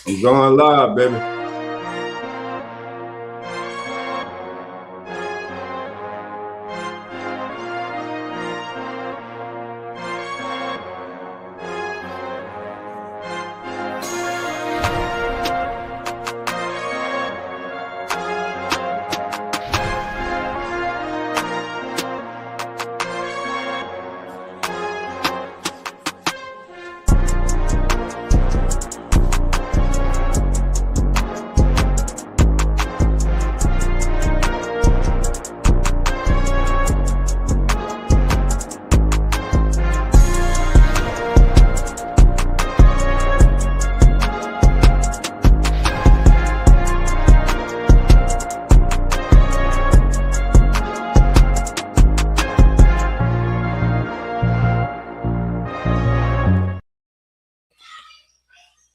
I'm going live, baby.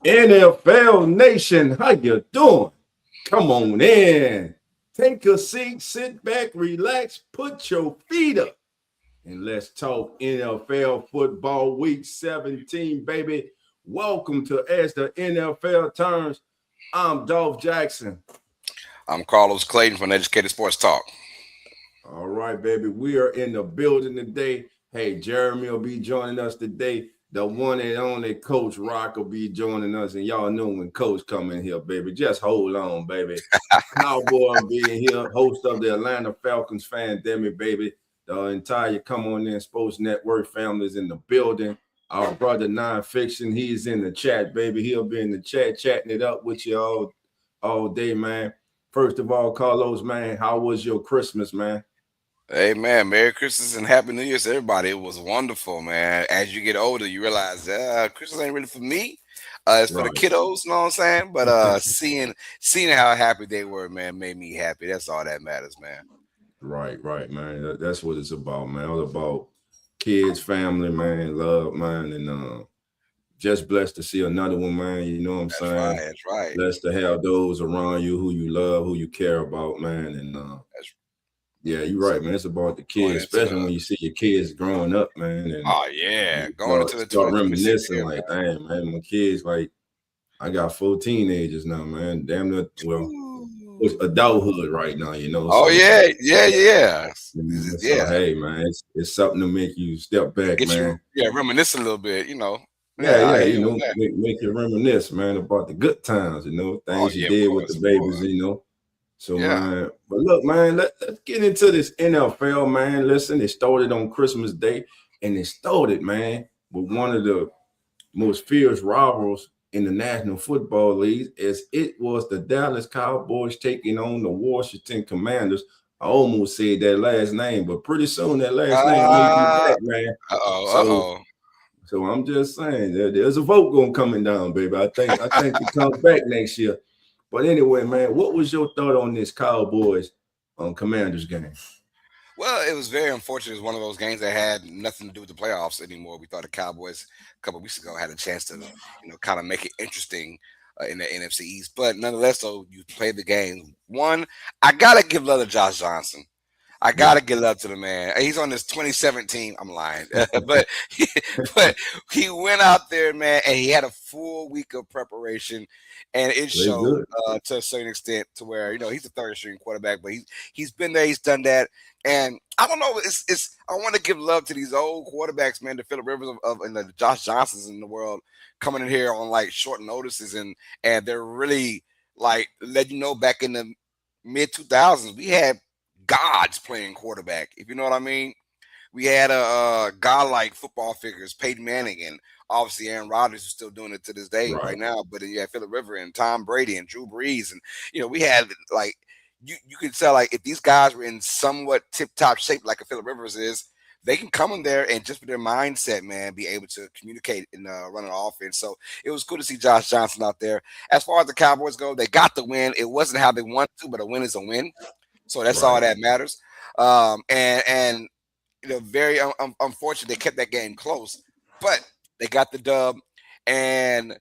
NFL Nation, how you doing? Come on in. Take a seat, sit back, relax, put your feet up, and let's talk NFL football week 17, baby. Welcome to As the NFL Turns. I'm Dolph Jackson. I'm Carlos Clayton from Educated Sports Talk. All right, baby. We are in the building today. Hey, Jeremy will be joining us today. The one and only Coach Rock will be joining us. And y'all know when Coach come in here, baby. Just hold on, baby. Cowboy being here, host of the Atlanta Falcons fan, Demi, baby. The entire Come On In Sports Network family is in the building. Our brother Nonfiction, he's in the chat, baby. He'll be in the chat chatting it up with you all day, man. First of all, Carlos, man, how was your Christmas, man? Hey man, Merry Christmas and Happy New Year to everybody. It was wonderful, man. As you get older, you realize Christmas ain't really for me. It's for the Right. kiddos, you know what I'm saying? But seeing how happy they were, man, made me happy. That's all that matters, man. Right, man. That's what it's about, man. All about kids, family, man, love, man, and just blessed to see another one, man. You know what I'm That's right. saying? That's right. Blessed to have those around you who you love, who you care about, man. And That's yeah, you're so right, man. It's about the going kids, into especially the when you see your kids growing up, man, and oh yeah, you going into the start 2026 reminiscing, year, like, man. dang, man, my kids, like, I got 4 teenagers now, man. Damn it. Well, it's Ooh. adulthood right now, you know. Oh So yeah, yeah. So Yeah. hey, man, it's something to make you step back, Get you man. reminisce a little bit, you know. Yeah, Yeah, I yeah, hear you you on know, that. make you reminisce, man, about the good times, Oh things you yeah, of did with the course, of babies, course. So, Yeah. man, but look, man, let's get into this NFL, man. Listen, it started on Christmas Day, and it started, man, with one of the most fierce rivals in the National Football League, as it was the Dallas Cowboys taking on the Washington Commanders. I almost said that last name, but pretty soon that last name may be Uh, back, man. uh-oh, So uh-oh. so I'm just saying there's a vote going coming down, baby. I think it comes back next year. But anyway, man, what was your thought on this Cowboys Commanders game? Well, it was very unfortunate. It was one of those games that had nothing to do with the playoffs anymore. We thought the Cowboys a couple of weeks ago had a chance to, kind of make it interesting in the NFC East. But nonetheless, though, you played the game. One, I gotta give love to Josh Johnson. I Yeah. gotta get love to the man. He's on this 2017. I'm lying, but but he went out there, man, and he had a full week of preparation, and it Very showed good. to a certain extent to where he's a third string quarterback, but he's been there, he's done that, and I don't know. It's I want to give love to these old quarterbacks, man, the Phillip Rivers of and the Josh Johnsons in the world coming in here on like short notices, and they're really like letting you know back in the mid 2000s we had gods playing quarterback, if you know what I mean. We had a godlike football figures, Peyton Manning, and obviously Aaron Rodgers is still doing it to this day Right. right now. But then you had Philip Rivers and Tom Brady and Drew Brees, and we had like you could tell like if these guys were in somewhat tip top shape like a Philip Rivers is, they can come in there and just with their mindset, man, be able to communicate and run an offense. So it was cool to see Josh Johnson out there. As far as the Cowboys go, they got the win. It wasn't how they wanted to, but a win is a win. So that's all Right. that matters. And very unfortunate they kept that game close, but they got the dub. And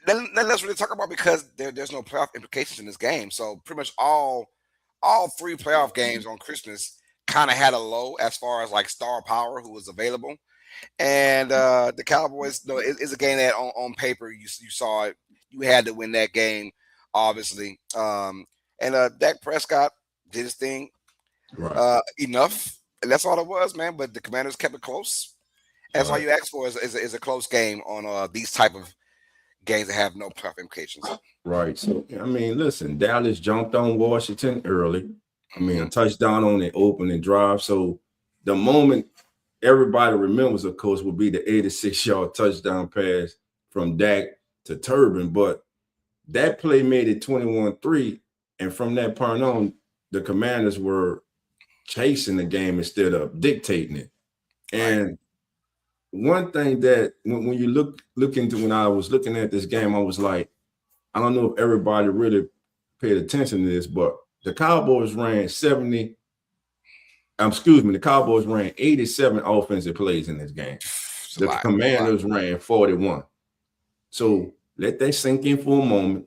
then let's really talk about because there's no playoff implications in this game. So pretty much all three playoff games on Christmas kind of had a low as far as like star power who was available. And the Cowboys, no, it's a game that on paper you saw it. you had to win that game, obviously. And Dak Prescott did his thing enough, and that's all it was, man. But the Commanders kept it close. That's all you ask for is a close game on these type of games that have no playoff implications. Right. So, I mean, listen, Dallas jumped on Washington early. I mean, a touchdown on the opening drive. So the moment everybody remembers, of course, will be the 86-yard touchdown pass from Dak to Turbin. But that play made it 21-3. And from that point on, the Commanders were chasing the game instead of dictating it. And one thing that when you look into, when I was looking at this game, I was like, I don't know if everybody really paid attention to this, but the Cowboys ran 87 offensive plays in this game. The Commanders ran 41. So let that sink in for a moment.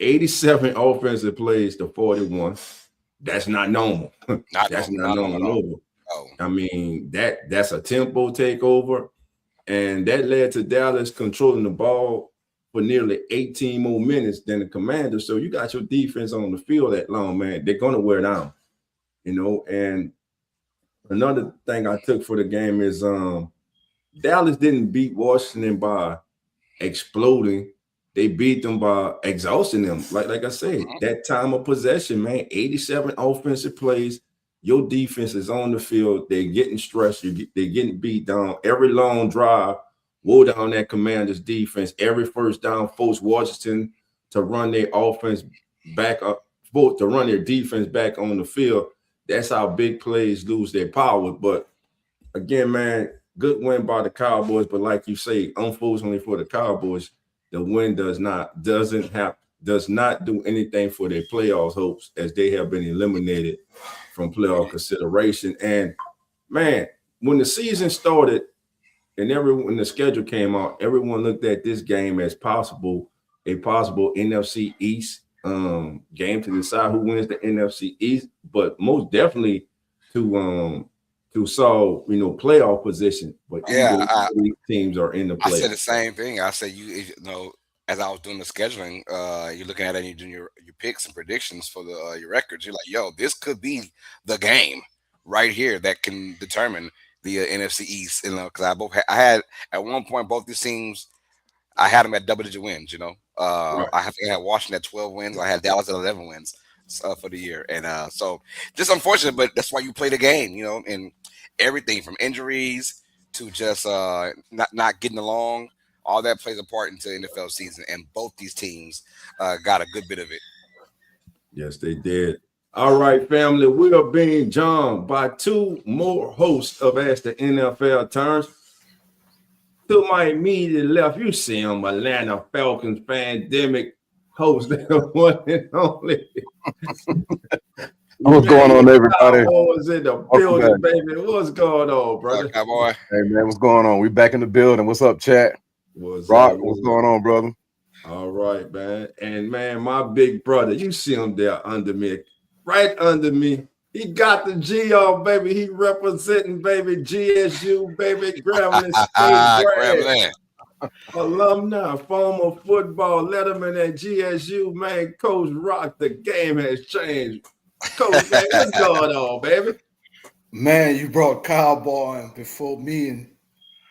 87 offensive plays to 41. That's not normal. That's not normal. I mean, that's a tempo takeover, and that led to Dallas controlling the ball for nearly 18 more minutes than the Commanders. So you got your defense on the field that long, man. They're gonna wear down, And another thing I took for the game is Dallas didn't beat Washington by exploding. They beat them by exhausting them. Like I said, that time of possession, man, 87 offensive plays. Your defense is on the field. They're getting stressed. They're getting beat down. Every long drive, wore down that Commanders defense. Every first down, forced Washington to run their offense back up, to run their defense back on the field. That's how big plays lose their power. But again, man, good win by the Cowboys. But like you say, unfortunately for the Cowboys, the win does not do anything for their playoffs hopes, as they have been eliminated from playoff consideration. And man, when the season started and when the schedule came out, everyone looked at this game as a possible NFC East game to decide who wins the NFC East, but most definitely to solve playoff position. But these teams are in the playoffs. I said the same thing. I said as I was doing the scheduling, you're looking at it and you're doing your picks and predictions for your records. You're like, yo, this could be the game right here that can determine the NFC East. Because I had at one point both these teams, I had them at double-digit wins. I think I had Washington at 12 wins. I had Dallas at 11 wins for the year, and so just unfortunate. But that's why you play the game, and everything from injuries to just not getting along. All that plays a part into the NFL season, and both these teams got a good bit of it. Yes, they did. All right, family, we are being joined by two more hosts of As the NFL Turns. To my immediate left, you see him, Atlanta Falcons pandemic host, the one and only. What's going on, everybody? What's in the building, baby? What's going on, brother? Cowboy. Hey, man, what's going on? We back in the building. What's up, chat? What's going on, brother? All right, man. And, man, my big brother, you see him there under me, right under me. He got the G on, baby. He representing, baby, GSU, baby, Grambling State alumni, former football letterman at GSU, man. Coach Rock, the game has changed. Coach, man, what's going on, baby? Man, you brought Cowboy before me, and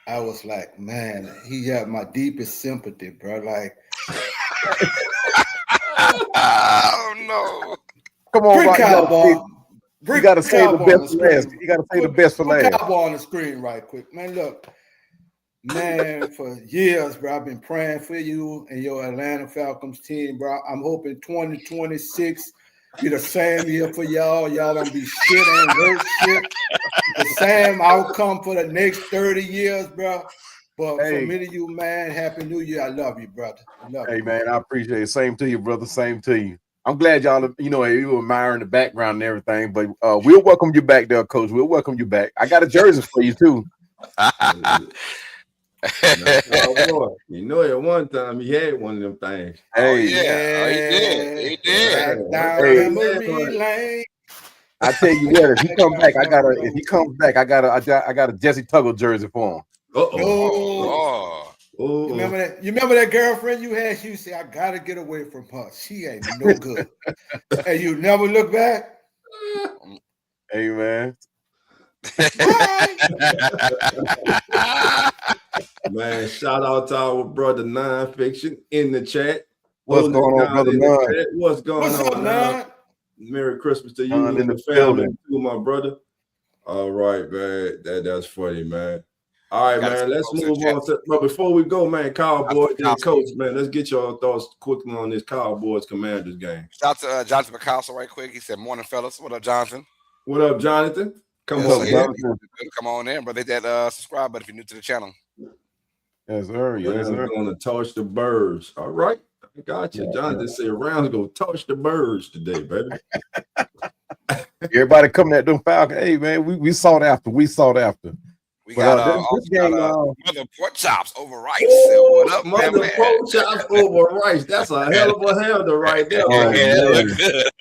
I was like, man, he had my deepest sympathy, bro. Like, oh no! Come on, Rock, Cowboy. You gotta say the best for last. You gotta say the best for last. Cowboy on the screen, right quick, man. Look, man, for years, bro, I've been praying for you and your Atlanta Falcons team, bro. I'm hoping 2026 be the same year for y'all. Y'all don't be shit and worse shit. The same outcome for the next 30 years, bro. But for me to you, man, Happy New Year. I love you, brother. I love you. Man, I appreciate it. Same to you, brother. Same to you. I'm glad y'all, you were admiring the background and everything, but we'll welcome you back there, Coach. We'll welcome you back. I got a jersey for you, too. You know, at one time he had one of them things. He did. I tell you what, if he comes back, I got a Jesse Tuggle jersey for him. Oh, You remember that? You remember that girlfriend you had? She say, "I gotta get away from her. She ain't no good." And you never look back. Hey, man. man, shout out to our brother Nonfiction in the chat. What's going on, brother None? What's going What's on, up, man? Merry Christmas to you None and in the the family building. too, my brother. All right, man. That's funny, man. All right, man. Let's move on to. But before we go, man, Cowboys and Coach, man, let's get your thoughts quickly on this Cowboys Commanders game. Shout out to Jonathan McCausel right quick. He said, "Morning, fellas. What up, Jonathan? What up, Jonathan? Come What's on, up, man. Jonathan? Come on in, brother. Hit that subscribe button if you're new to the channel. Yes, sir. Yes, sir. Going to touch the birds. All right. I got you. Jonathan said rounds go touch the birds today, baby. Everybody coming at them Falcons. Hey, man, we sought after. We sought after. We got this game, mother pork chops over rice. What up, mother man? pork chops over rice. That's a hell of a handle right there. That look good.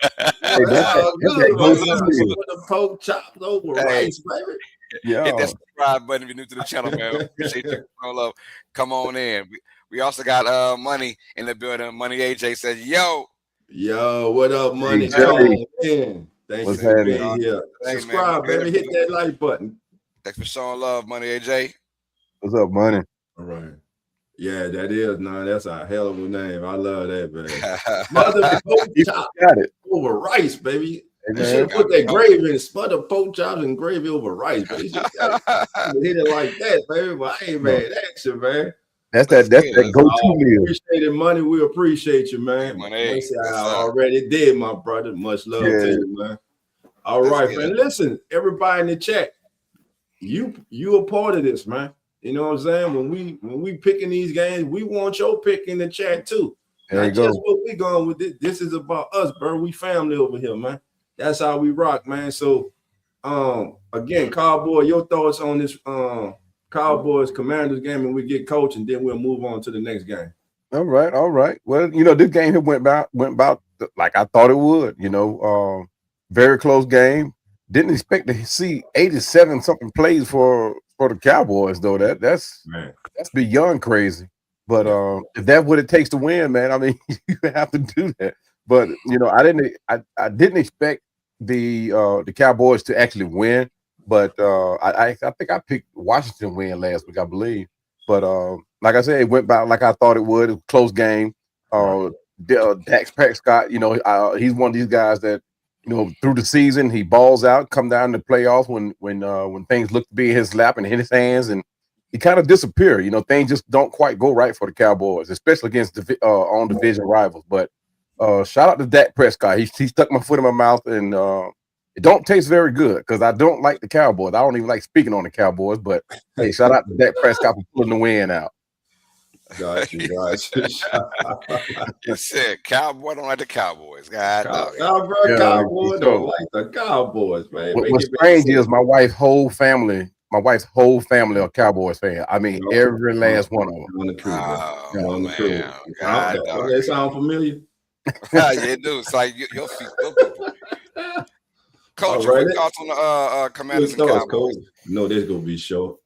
The pork chops over rice, baby. Yeah. Hit that subscribe button if you're new to the channel, man. Appreciate you. Love. Come on in. We also got Money in the building. Money AJ says, "Yo, what up, Money? Come on in. Thanks for being here. Subscribe, man. baby. Hit that like button. Thanks for showing love, Money AJ. What's up, Money? All right. Yeah, that is that's a hell of a name. I love that, man. Mother pork chops over rice, baby. You should put that gravy in, smother pork chops and gravy over rice, baby. You should hit it like that, baby. But hey, man, action, man. That's that go-to meal. Appreciate it, Money. We appreciate you, man. Money, I already did, my brother. Much love to you, man. All right, man. Listen, everybody in the chat, you a part of this, man. You know what I'm saying? When we picking these games, we want your pick in the chat too. Not just what we going with this. This is about us, bro. We family over here, man. That's how we rock, man. So, again, Cowboy, your thoughts on this Cowboys Commanders game, and we get Coach, and then we'll move on to the next game. All right. Well, this game here went about like I thought it would. Very close game. Didn't expect to see 87 something plays for the Cowboys though. That's beyond crazy. But if that's what it takes to win, man, I mean, you have to do that. But I didn't expect the Cowboys to actually win. But I think I picked Washington win last week, I believe. But like I said, it went by like I thought it would. It was a close game. Dak Prescott, he's one of these guys that, through the season he balls out, come down to the playoffs when things look to be in his lap and in his hands, and he kind of disappear. Things just don't quite go right for the Cowboys, especially against on division rivals. But shout out to Dak Prescott. He stuck my foot in my mouth, and it don't taste very good because I don't like the Cowboys. I don't even like speaking on the Cowboys. But hey, shout out to Dak Prescott for pulling the win out. Got you. You said Cowboy don't like the Cowboys. Cowboy don't like the Cowboys, man. What's strange is my wife's whole family are Cowboys fans. I mean, every last one of them. On the crew. That sound familiar? Yeah, it do. It's like your feet. Coach, what thoughts on the Commanders and Cowboys? No, this gonna be short.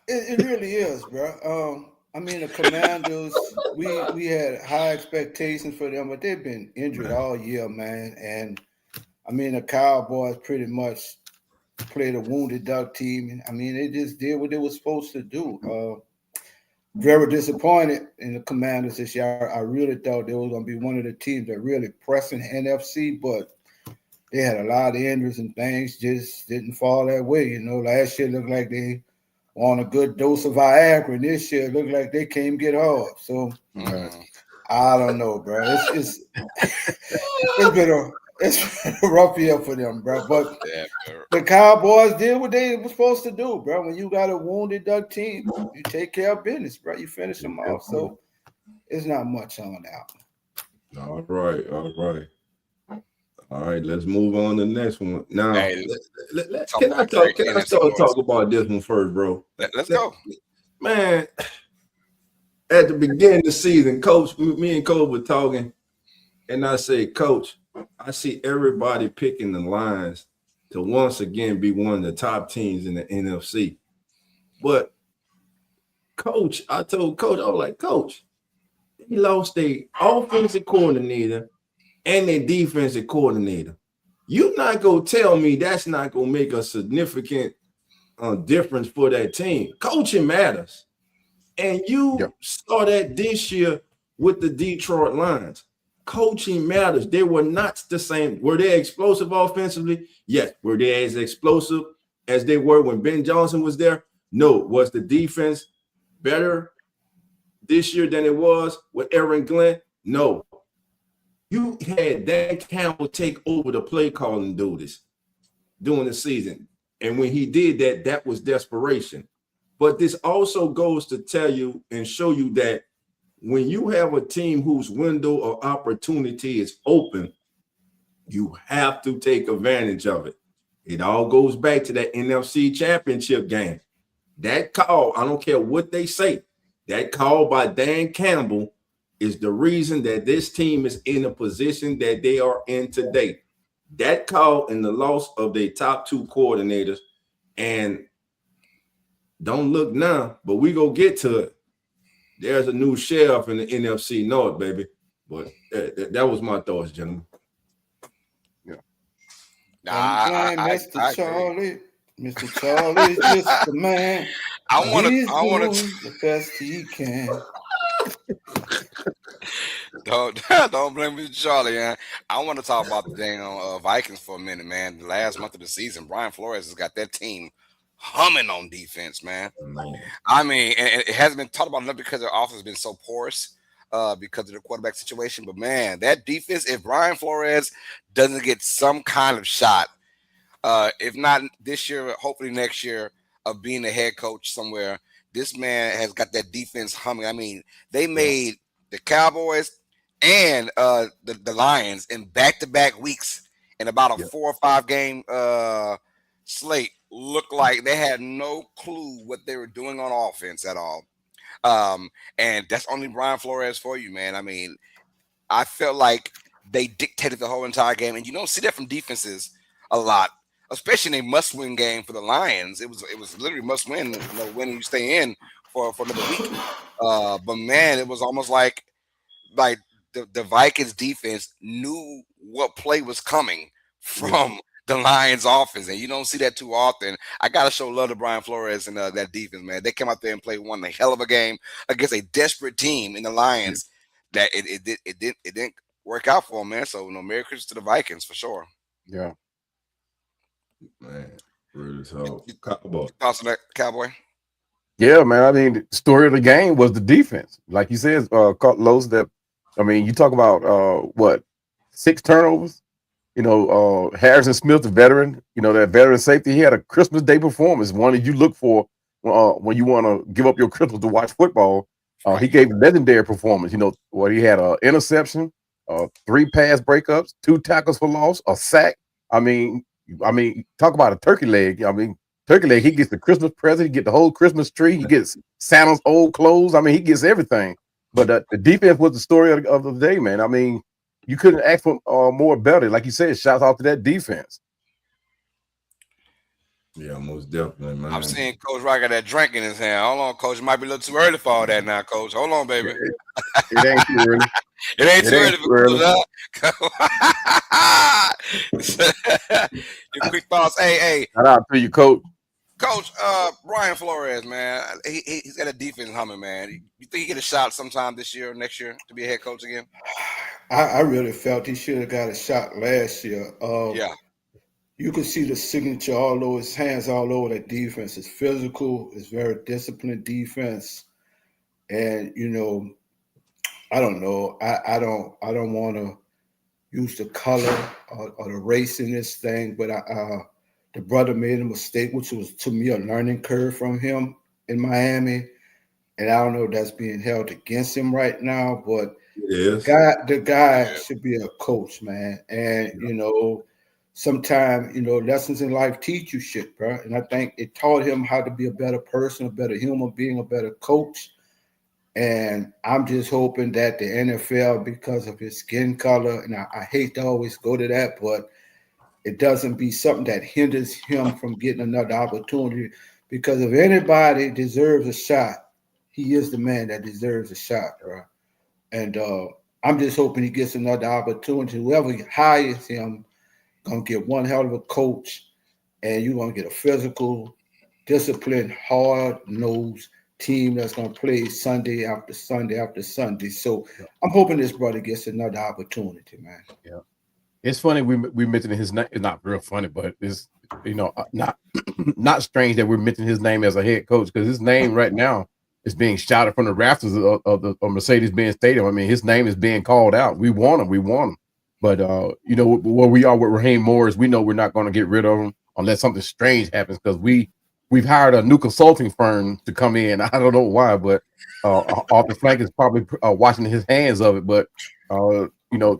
It really is, bro. I mean, the Commanders, we had high expectations for them, but they've been injured all year, man. And I mean, the Cowboys pretty much played a wounded duck team. And I mean, they just did what they were supposed to do. Very disappointed in the Commanders this year. I really thought they were going to be one of the teams that really pressed in the NFC, but they had a lot of injuries and things just didn't fall that way. Last year looked like they on a good dose of Viagra, and this year it looked like they can't get hard. So I don't know, bro. It's been a rough year for them, bro. But the Cowboys did what they were supposed to do, bro. When you got a wounded duck team, you take care of business, bro. You finish them off. So it's not much on out. All right, let's move on to the next one. Now, can I talk about this one first, bro? Let's go. Man, at the beginning of the season, Coach, me and Coach were talking, and I said, Coach, I see everybody picking the Lions to once again be one of the top teams in the NFC. But Coach, I told Coach, I was like, Coach, they lost their offensive coordinator and their defensive coordinator. You're not going to tell me that's not going to make a significant difference for that team. Coaching matters. And you saw that this year with the Detroit Lions. Coaching matters. They were not the same. Were they explosive offensively? Yes. Were they as explosive as they were when Ben Johnson was there? No. Was the defense better this year than it was with Aaron Glenn? No. You had Dan Campbell take over the play calling duties during the season. And when he did that, that was desperation. But this also goes to tell you and show you that when you have a team whose window of opportunity is open, you have to take advantage of it. It all goes back to that NFC Championship game. That call, I don't care what they say, that call by Dan Campbell is the reason that this team is in the position that they are in today. That call and the loss of their top two coordinators, and don't look now, but we go get to it. There's a new sheriff in the NFC North, baby. But that was my thoughts, gentlemen. Yeah. Mr. Charlie. Mr. Charlie is just the man. I want to the best he can. Don't blame Mr. Charlie, man. I want to talk about the dang Vikings for a minute, man. The last month of the season, Brian Flores has got that team humming on defense, man. I mean, and it hasn't been talked about enough because their offense has been so porous because of the quarterback situation. But man, that defense, if Brian Flores doesn't get some kind of shot, if not this year, hopefully next year, of being a head coach somewhere, this man has got that defense humming. I mean, they made the Cowboys and the Lions in back-to-back weeks in about a 4 or 5 game slate look like they had no clue what they were doing on offense at all. And that's only Brian Flores for you, man. I mean, I felt like they dictated the whole entire game, and you don't see that from defenses a lot, especially in a must-win game for the Lions. It was literally must-win, when you stay in for another week. But man, it was almost like the Vikings defense knew what play was coming from the Lions offense, and you don't see that too often. I gotta show love to Brian Flores and that defense, man. They came out there and played one hell of a game against a desperate team in the Lions. That it didn't work out for them, man. So Merry Christmas to the Vikings for sure. Yeah, man. Really so. Thoughts on that, Cowboy? Yeah, man. I mean, the story of the game was the defense, like you said, Los. That I mean, you talk about 6 turnovers. Harrison Smith, the veteran, that veteran safety, he had a Christmas Day performance, one that you look for when you want to give up your Christmas to watch football. He gave a legendary performance. He had an interception, 3 pass breakups, 2 tackles for loss, a sack. I mean, talk about a turkey leg. I mean, turkey leg, he gets the Christmas present, he gets the whole Christmas tree, he gets Santa's old clothes. I mean, he gets everything. But the defense was the story of the day, man. I mean, you couldn't ask for more better. Like you said, shout out to that defense. Yeah, most definitely, man. I'm seeing Coach Rock got that drink in his hand. Hold on, Coach. It might be a little too early for all that now, Coach. Hold on, baby. It ain't too early. It ain't too early for Coach. Your quick thoughts. Hey. Shout out to you, Coach. Coach, Brian Flores, man, he's got a defense humming, man. You think he get a shot sometime this year or next year to be a head coach again? I really felt he should have got a shot last year. You can see the signature all over his hands, all over that defense. It's physical. It's very disciplined defense. And, I don't know. I don't want to use the color or the race in this thing, but the brother made a mistake, which was, to me, a learning curve from him in Miami. And I don't know if that's being held against him right now, but the guy should be a coach, man. And, sometimes, lessons in life teach you shit, bro. And I think it taught him how to be a better person, a better human being, a better coach. And I'm just hoping that the NFL, because of his skin color, and I hate to always go to that, but it doesn't be something that hinders him from getting another opportunity. Because if anybody deserves a shot, he is the man that deserves a shot, bro. And I'm just hoping he gets another opportunity. Whoever hires him gonna get one hell of a coach, and you're gonna get a physical, disciplined, hard-nosed team that's gonna play Sunday after Sunday after Sunday. So I'm hoping this brother gets another opportunity, man. Yeah, it's funny we mentioned his name. It's not real funny, but it's not strange that we're mentioning his name as a head coach, because his name right now is being shouted from the rafters of the Mercedes-Benz Stadium. I mean, his name is being called out. We want him. But where we are with Raheem Morris, we know we're not going to get rid of him unless something strange happens, because we've hired a new consulting firm to come in. I don't know why, but Arthur Flank is probably washing his hands of it. But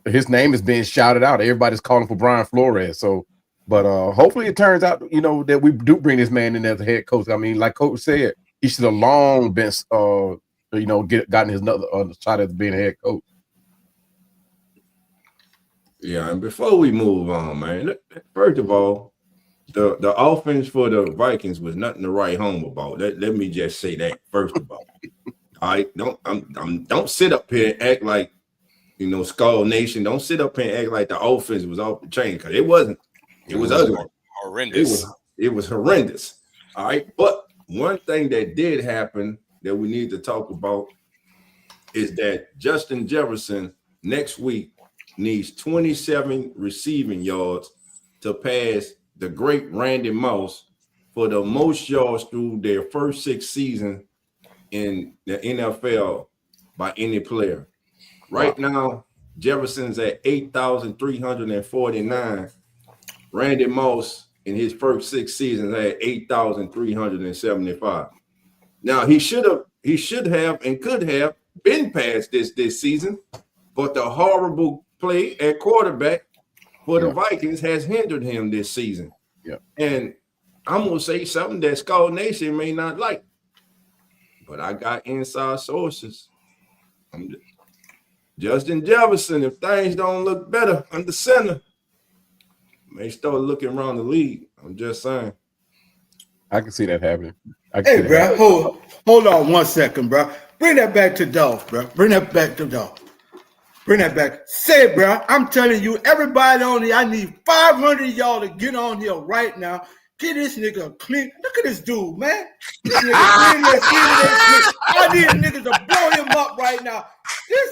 his name is being shouted out. Everybody's calling for Brian Flores. So, but hopefully it turns out that we do bring this man in as a head coach. I mean, like Coach said, he should have long been gotten his another shot at being a head coach. Yeah, and before we move on, man, first of all, the offense for the Vikings was nothing to write home about. Let me just say that first of all. All right, don't sit up here and act like Skull Nation. Don't sit up here and act like the offense was off the chain, because it wasn't. It was ugly, horrendous. It was horrendous. All right, but one thing that did happen that we need to talk about is that Justin Jefferson next week needs 27 receiving yards to pass the great Randy Moss for the most yards through their first 6 seasons in the NFL by any player. Right now, Jefferson's at 8,349. Randy Moss in his first 6 seasons had 8,375. Now he should have and could have been past this season, but the horrible play at quarterback for the Vikings has hindered him this season. Yeah. And I'm gonna say something that Skull Nation may not like, but I got inside sources. Justin Jefferson, if things don't look better under center, may start looking around the league. I'm just saying. I can see that happening. Hey, bro, hold on 1 second, bro. Bring that back to Dolph, bro. Bring that back to Dolph. Bring that back. Say, bro, I'm telling you, everybody on here, I need 500 of y'all to get on here right now. Get this nigga clean. Look at this dude, man. This nigga clean as Stephen A. Smith. I need a nigga to blow him up right now.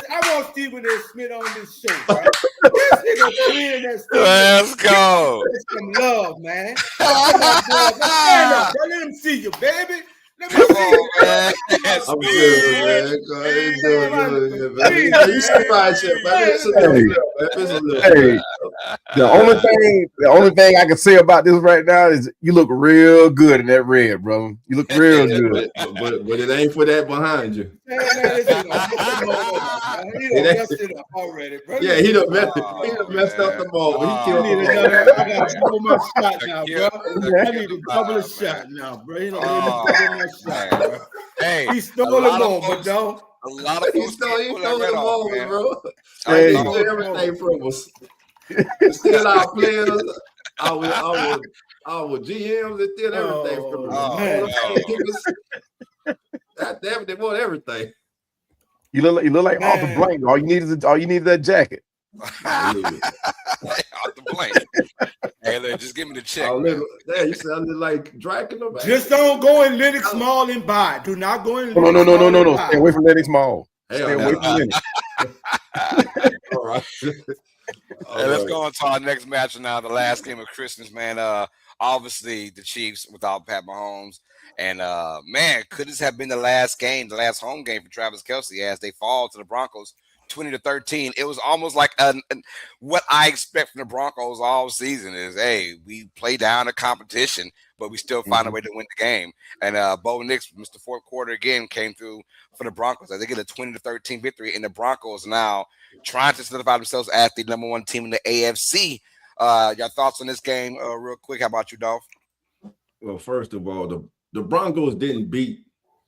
I want Stephen A. Smith on this show, bro. This nigga clean as Stephen. Let's go. Some love, man. Come on, boy. Stand up, bro. Let him see you, baby. Let me see you, man. I'm good, man. Go ahead and do it, man. You surprise him, man. Hey, the only thing I can say about this right now is you look real good in that red, bro. You look real good. But it ain't for that behind you. Man, he done messed it up already, bro. Yeah, he done messed up the ball. But he killed I got a couple more shots now, bro. I need a couple of shots now, bro. He don't need a couple more shots, bro. Hey, he stole them all, but though. A lot of folks he stole the ball, bro. Hey. He stole everything from us. Still our players, our GMs, they steal everything from us. They want everything. You look like Arthur Blank. All you need is that jacket. Arthur Blank. Hey, look, just give me the check. You sounded like Dracula. Man. Just don't go in Lennox Mall and buy. Do not go in. No. Stay away from Lennox Mall. Stay away from Lennox. All right. Let's go on to our next match now, the last game of Christmas, man. Obviously, the Chiefs without Pat Mahomes. And, man, could this have been the last home game for Travis Kelce as they fall to the Broncos 20-13? It was almost like what I expect from the Broncos all season is, hey, we play down the competition, but we still find a way to win the game. And Bo Nix, Mr. Fourth Quarter again, came through for the Broncos. They get a 20-13 victory, and the Broncos now trying to solidify themselves as the number 1 team in the AFC. Your thoughts on this game real quick? How about you, Dolph? Well, first of all, the Broncos didn't beat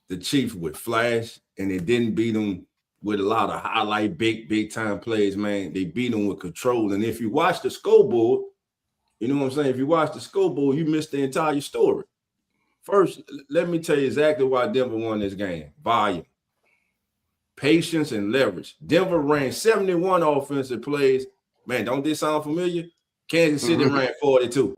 the Chiefs with flash, and they didn't beat them with a lot of highlight, big time plays, man. They beat them with control. And if you watch the scoreboard, you know what I'm saying? If you watch the scoreboard, you missed the entire story. First, let me tell you exactly why Denver won this game. Volume, patience, and leverage. Denver ran 71 offensive plays. Man, don't this sound familiar? Kansas City ran 42.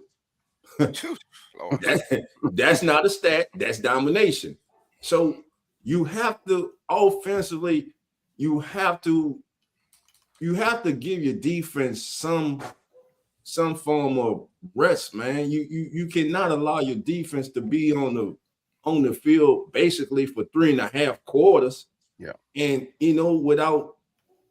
That's not a stat. That's domination. So you have to offensively, you have to give your defense some form of rest, man. You cannot allow your defense to be on the field basically for 3.5 quarters. Yeah. And without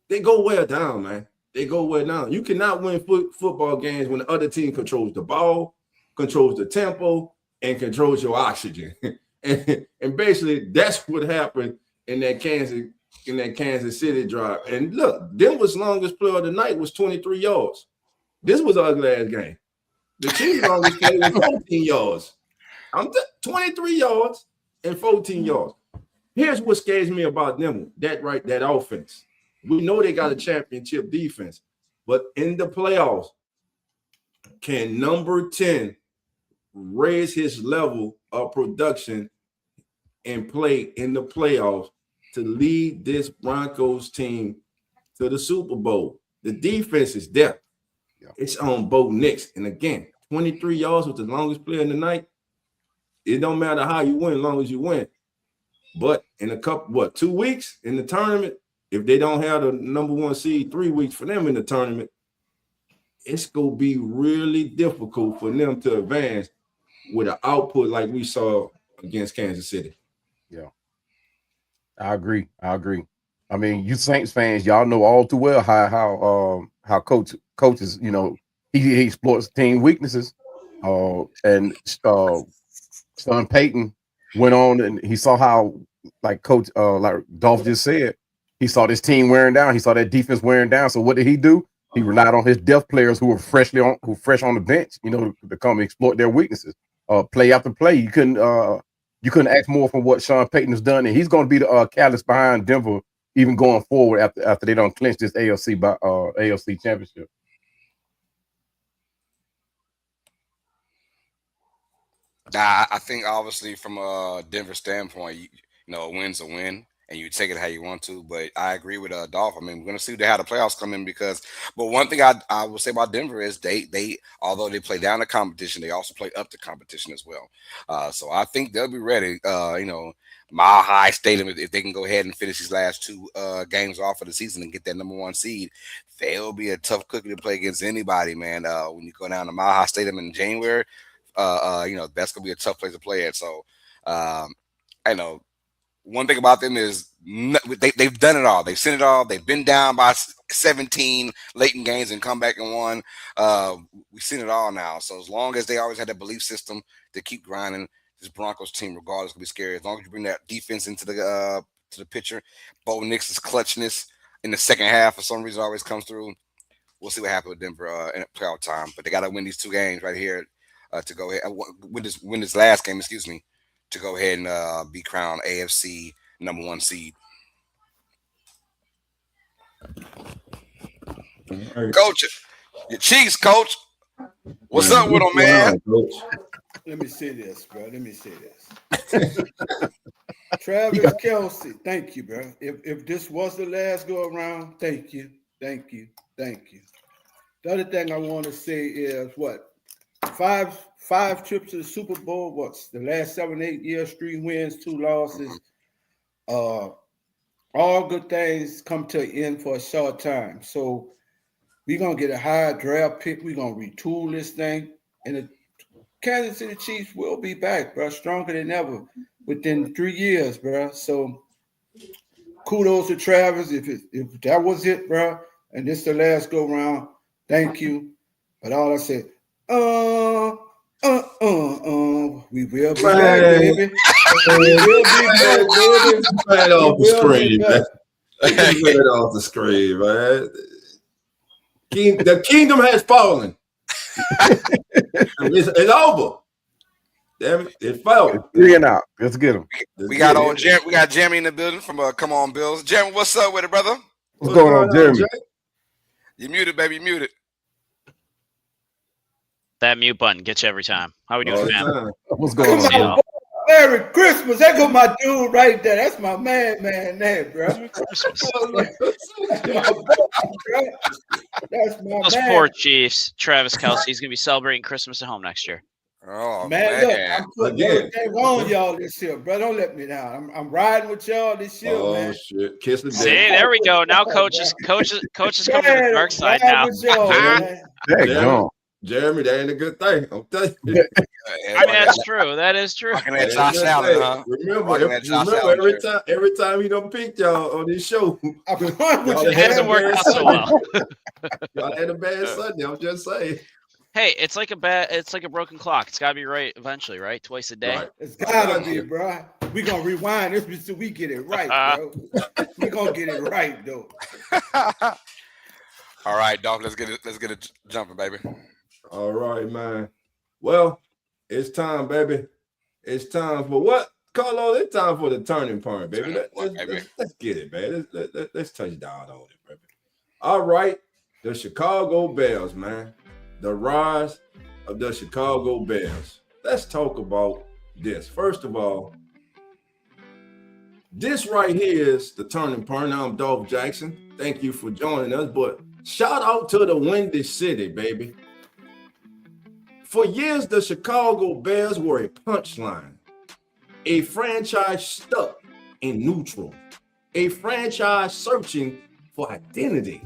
they go well down, man. They go well down. You cannot win football games when the other team controls the ball, controls the tempo, and controls your oxygen. and basically that's what happened in that Kansas City drive. And look, Denver's longest play of the night was 23 yards. This was an ugly ass game. The Chiefs' longest play was 14 yards. 23 yards and 14 yards. Here's what scares me about them, that offense. We know they got a championship defense, but in the playoffs, can number 10 raise his level of production and play in the playoffs to lead this Broncos team to the Super Bowl? The defense is there. Yeah. It's on Bo Nix. And again, 23 yards was the longest play in the night. It don't matter how you win, as long as you win. But in 2 weeks in the tournament, if they don't have the number 1 seed, 3 weeks for them in the tournament, it's going to be really difficult for them to advance with an output like we saw against Kansas City. Yeah. I agree. I mean, you Saints fans, y'all know all too well how coaches, he exploits team weaknesses. And Sean Payton went on and he saw how, like Dolph just said, he saw this team wearing down. He saw that defense wearing down. So what did he do? He relied on his depth players who were fresh on the bench, to come and exploit their weaknesses. Play after play, you couldn't ask more from what Sean Payton has done, and he's going to be the catalyst behind Denver even going forward after they don't clinch this AFC championship. I think obviously from a Denver standpoint, a win's a win, and you take it how you want to. But I agree with Dolph. I mean, we're going to see how the playoffs come in but one thing I will say about Denver is they although they play down the competition, they also play up the competition as well. So I think they'll be ready. Mile High Stadium, if they can go ahead and finish these last 2 games off of the season and get that number 1 seed, they'll be a tough cookie to play against anybody, man. When you go down to Mile High Stadium in January, that's gonna be a tough place to play at. So I know one thing about them is they've done it all. They've seen it all. They've been down by 17 late in games and come back and won. We've seen it all now. So as long as they always had that belief system to keep grinding, this Broncos team, regardless, will be scary. As long as you bring that defense into the picture, Bo Nix's clutchness in the second half for some reason always comes through. We'll see what happens with Denver in playoff time. But they got to win these 2 games right here to go ahead. Win this last game, to go ahead and be crowned AFC number 1 seed. Right. Coach, your Chiefs, Coach. What's up with them, man? Let me say this, bro. Travis Kelce, thank you, bro. If this was the last go around, thank you. The other thing I want to say is what? 5 trips to the Super Bowl. What's the last 7-8 years? 3 wins, 2 losses. All good things come to an end for a short time. So we're gonna get a high draft pick. We're gonna retool this thing, and the Kansas City Chiefs will be back, bro, stronger than ever within 3 years, bro. So kudos to Travis. If that was it, bro, and this the last go round, thank you. But all I said, we will be back, baby. We will be back, baby. Right off the screen, man. Right off the screen, man. The kingdom has fallen. It's over. Damn it, it fell. 3 and out. Let's get them. We got Jeremy in the building from Come On Bills. Jeremy, what's up with it, brother? What's going on, Jeremy? You muted, baby. You muted. That mute button gets you every time. How we doing, man? What's going on? Merry Christmas. There go my dude right there. That's my man there, bro. Christmas. That's my boy, bro. That's my Those man. poor Chiefs. Travis Kelce, he's gonna be celebrating Christmas at home next year. Oh Man, look, I'm putting Again. everything on y'all this year, bro. Don't let me down. I'm riding with y'all this year, Oh man. shit! Kiss the See, day. there we go. Now coach is coming to the dark side riding now. with y'all, man. There you go. Jeremy, that ain't a good thing. I'm telling you. I mean, that's true. That is true. Fucking That that ain't Josh a good Allen, thing. huh? Remember, Fucking that Josh Allen, every time he don't pick y'all on this show, I'm going with Y'all you, It hasn't man. worked out so well. y'all had a bad Sunday. I'm just saying. Hey, it's like a broken clock. It's gotta be right eventually, right? Twice a day. Right. It's gotta be, bro. We gonna rewind this until we get it right, bro. We gonna get it right, though. All right, Dolph. Let's get it jumping, baby. All right, man. Well, it's time, baby. It's time for what? Carlo, it's time for the turning point, baby. Let's get it, man. Let's touch down on it, baby. All right. The Chicago Bears, man. The rise of the Chicago Bears. Let's talk about this. First of all, this right here is the turning point. I'm Dolph Jackson. Thank you for joining us. But shout out to the Windy City, baby. For years, the Chicago Bears were a punchline, a franchise stuck in neutral, a franchise searching for identity,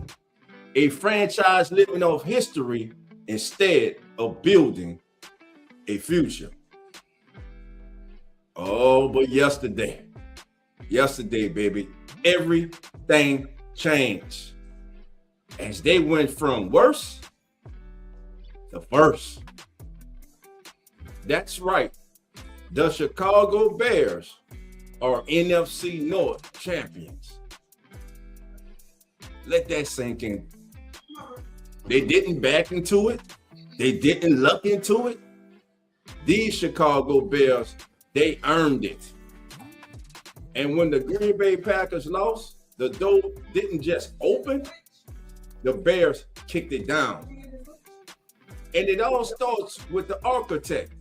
a franchise living off history instead of building a future. Oh, but yesterday, baby, everything changed as they went from worse to first. That's right. The Chicago Bears are NFC North champions. Let that sink in. They didn't back into it. They didn't luck into it. These Chicago Bears, they earned it. And when the Green Bay Packers lost, the door didn't just open, the Bears kicked it down. And it all starts with the architect,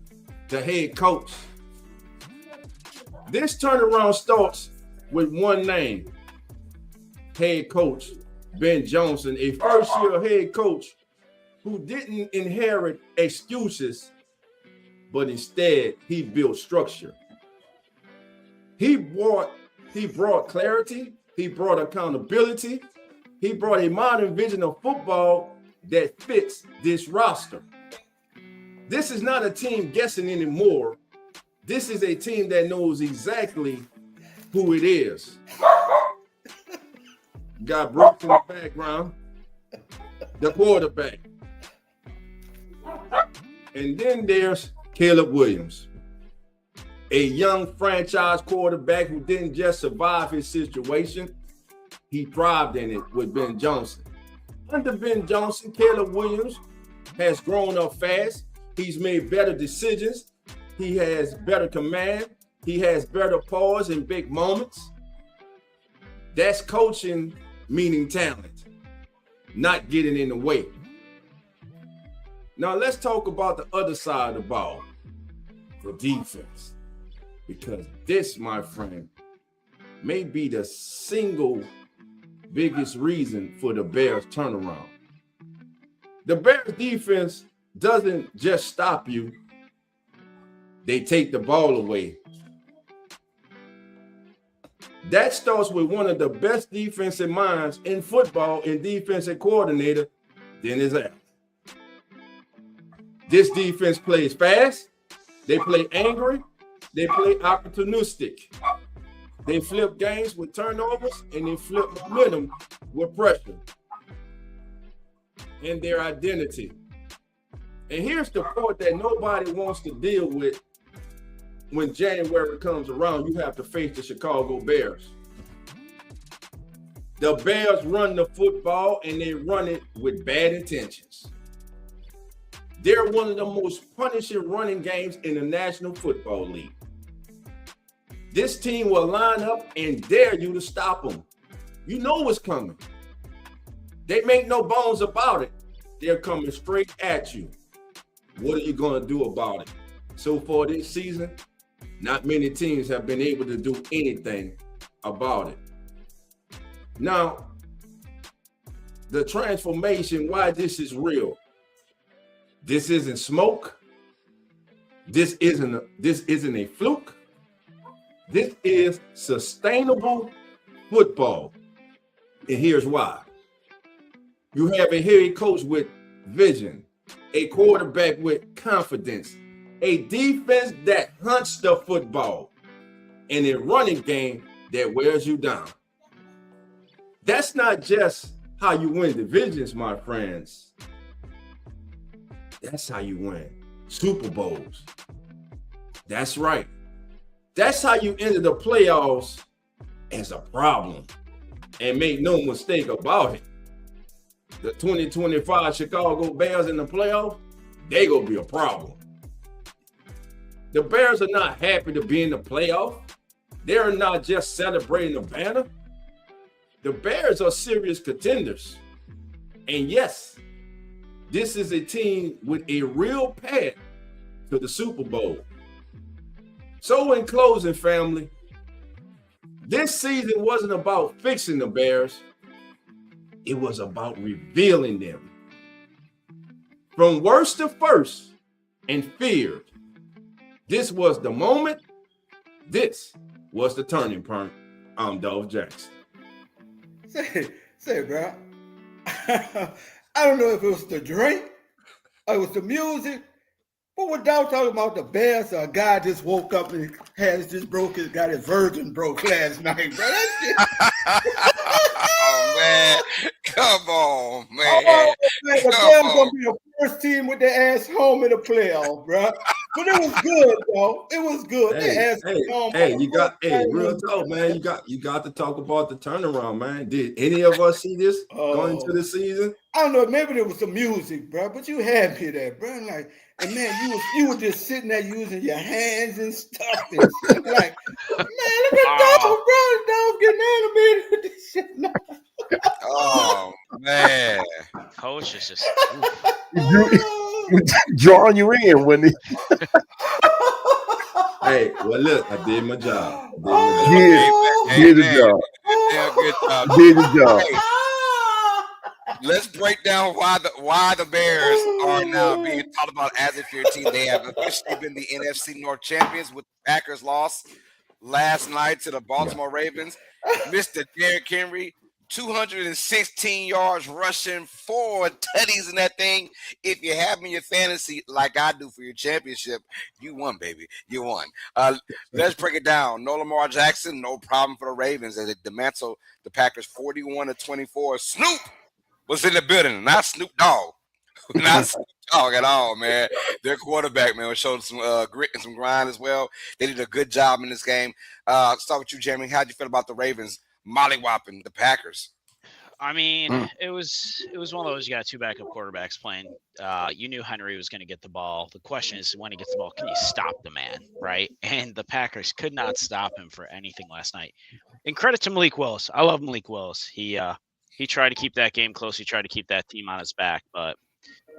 the head coach. This turnaround starts with one name, head coach Ben Johnson, a first-year head coach who didn't inherit excuses, but instead he built structure. He brought clarity, he brought accountability, he brought a modern vision of football that fits this roster. This is not a team guessing anymore. This is a team that knows exactly who it is. Got Brooks in the background, the quarterback. And then there's Caleb Williams, a young franchise quarterback who didn't just survive his situation, he thrived in it with Ben Johnson. Under Ben Johnson, Caleb Williams has grown up fast. He's made better decisions. He has better command. He has better pause in big moments. That's coaching, meaning talent, not getting in the way. Now let's talk about the other side of the ball, the defense. Because this, my friend, may be the single biggest reason for the Bears turnaround. The Bears defense doesn't just stop you, they take the ball away. That starts with one of the best defensive minds in football and defensive coordinator, Dennis Allen. This defense plays fast, they play angry, they play opportunistic. They flip games with turnovers and they flip momentum with pressure and their identity. And here's the part that nobody wants to deal with when January comes around. You have to face the Chicago Bears. The Bears run the football and they run it with bad intentions. They're one of the most punishing running games in the National Football League. This team will line up and dare you to stop them. You know what's coming. They make no bones about it. They're coming straight at you. What are you going to do about it? So far this season, Not many teams have been able to do anything about it. Now, the transformation, why this is real. This isn't smoke. This isn't a fluke. This is sustainable football. And here's why. You have a head coach with vision, a quarterback with confidence, a defense that hunts the football, and a running game that wears you down. That's not just how you win divisions, my friends. That's how you win Super Bowls. That's right. That's how you enter the playoffs as a problem. And make no mistake about it. The 2025 Chicago Bears in the playoffs, they gonna be a problem. The Bears are not happy to be in the playoff. They're not just celebrating the banner. The Bears are serious contenders. And yes, this is a team with a real path to the Super Bowl. So in closing, family, this season wasn't about fixing the Bears. It was about revealing them. From worst to first and feared. This was the moment. This was the turning point. I'm Dolph Jackson. Say, bro. I don't know if it was the drink or it was the music, but without talking about the Bears, a guy just woke up and got his virgin broke last night, bro. That shit. Oh, man. Come on, man. Oh, man. The Bears going to be the first team with their ass home in the playoff, bro. But it was good, though. It was good. Real talk, man. You got to talk about the turnaround, man. Did any of us see this going into the season? I don't know. Maybe there was some music, bro. But you had me there, bro. Like, and man, you were just sitting there using your hands and stuff. And shit. Like, man, look at Dove, bro. Dove getting animated with this shit now. Oh, man. Coach is just drawing you in when he Hey, well, look, I did my job. did the job. Yeah, good job. Did the job. Hey, let's break down why the Bears are now being talked about as if your team. They have officially been the NFC North champions with the Packers loss last night to the Baltimore Ravens. Mr. Derrick Henry, 216 yards rushing, 4 tutties in that thing. If you have me in your fantasy like I do for your championship, you won, baby. You won. Let's break it down. No Lamar Jackson, no problem for the Ravens as they dismantle the Packers 41-24. Snoop was in the building, not Snoop Dogg. Not Snoop Dogg at all, man. Their quarterback, man, showed some grit and some grind as well. They did a good job in this game. Start with you, Jeremy. How'd you feel about the Ravens mollywopping the Packers? I mean, it was one of those, you got 2 backup quarterbacks playing. You knew Henry was going to get the ball. The question is, when he gets the ball, can you stop the man, right? And the Packers could not stop him for anything last night. And credit to Malik Willis. I love Malik Willis. He tried to keep that game close. He tried to keep that team on his back. But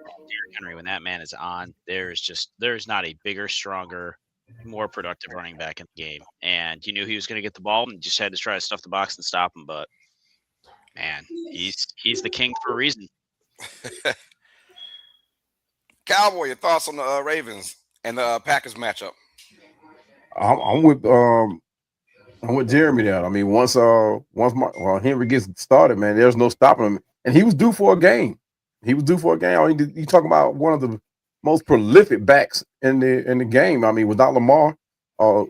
Derrick Henry, when that man is on, there's not a bigger, stronger, more productive running back in the game. And you knew he was going to get the ball and just had to try to stuff the box and stop him. But man, he's the king for a reason. Cowboy, your thoughts on the Ravens and the Packers matchup? I'm with Jeremy there. I mean, once Henry gets started, man, there's no stopping him. And he was due for a game. You talking about one of the most prolific backs in the game. I mean, without Lamar,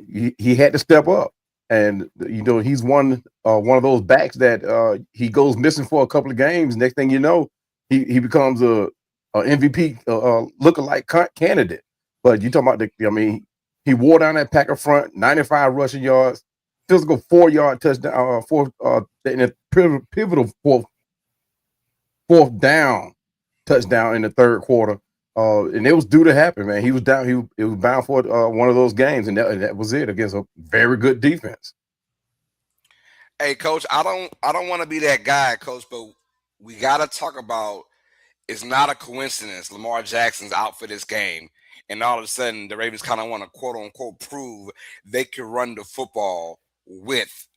he had to step up. And he's one of those backs that he goes missing for a couple of games. Next thing you know, he becomes a MVP lookalike candidate. But you talking about he wore down that Packer front, 95 rushing yards, physical 4-yard touchdown, in a pivotal fourth down touchdown in the third quarter. And it was due to happen, man. He was down. It was bound for one of those games, and that was it against a very good defense. Hey, Coach, I don't want to be that guy, Coach, but we got to talk about it's not a coincidence Lamar Jackson's out for this game, and all of a sudden the Ravens kind of want to quote unquote prove they can run the football with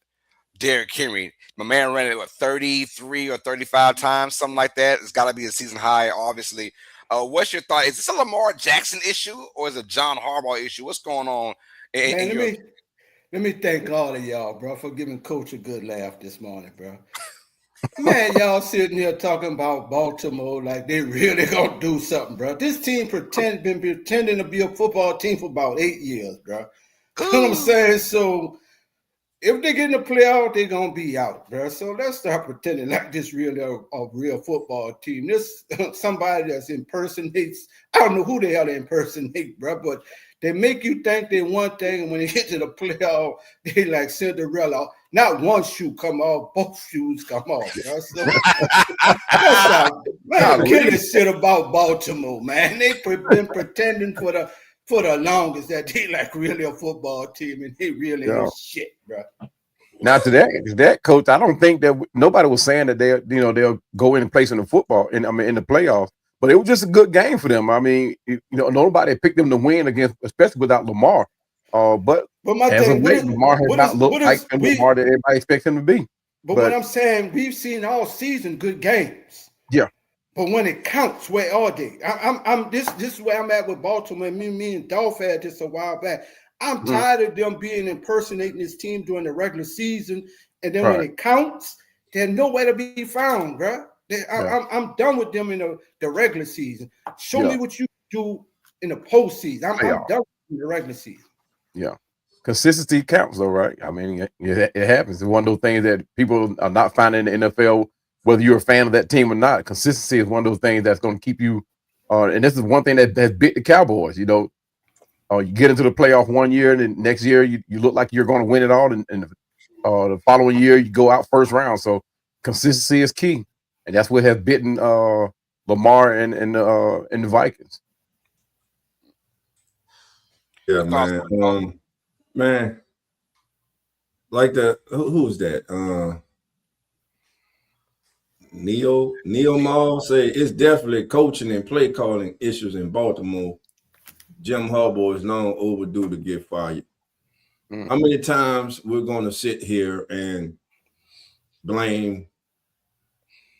Derrick Henry. My man ran it 33 or 35 times, something like that. It's got to be a season high, obviously. What's your thought? Is this a Lamar Jackson issue or is it a John Harbaugh issue? What's going on? Let me thank all of y'all, bro, for giving Coach a good laugh this morning, bro. Man, y'all sitting here talking about Baltimore like they really gonna do something, bro. This team been pretending to be a football team for about 8 years, bro. You know what I'm saying? So if they get in the playoff, they're gonna be out, bro. So let's start pretending like this really a real football team. This somebody that's impersonates. I don't know who the hell they impersonate, bro, but they make you think they one thing, and when they get to the playoff, they like Cinderella. Not one shoe come off, both shoes come off. Bro. So, man, kill this shit about Baltimore, man. They've been pretending for the longest that they like really a football team, and they really ain't shit, bro. Now to that coach, I don't think that nobody was saying that they'll go in and place in the football in the playoffs. But it was just a good game for them. I mean, nobody picked them to win against, especially without Lamar. But my as of late, Lamar has not looked like the Lamar that everybody expects him to be. But what I'm saying, we've seen all season good games. Yeah. But when it counts, where are they? This is where I'm at with Baltimore. Me and Dolph had this a while back. I'm tired of them being impersonating this team during the regular season, and then when it counts, they're nowhere to be found, bro. I'm done with them in the regular season. Show me what you do in the postseason. I'm done with the regular season. Yeah. Consistency counts, though, right? I mean, it happens. It's one of those things that people are not finding in the NFL, whether you're a fan of that team or not. Consistency is one of those things that's going to keep you. And this is one thing that has bit the Cowboys. You get into the playoff one year, and then next year you look like you're going to win it all, and the following year you go out first round. So consistency is key. And that's what has bitten Lamar and the Vikings. Yeah, man. Man, like who's that? Neo Mall say it's definitely coaching and play calling issues in Baltimore. Jim Harbaugh is long overdue to get fired. How many times we're going to sit here and blame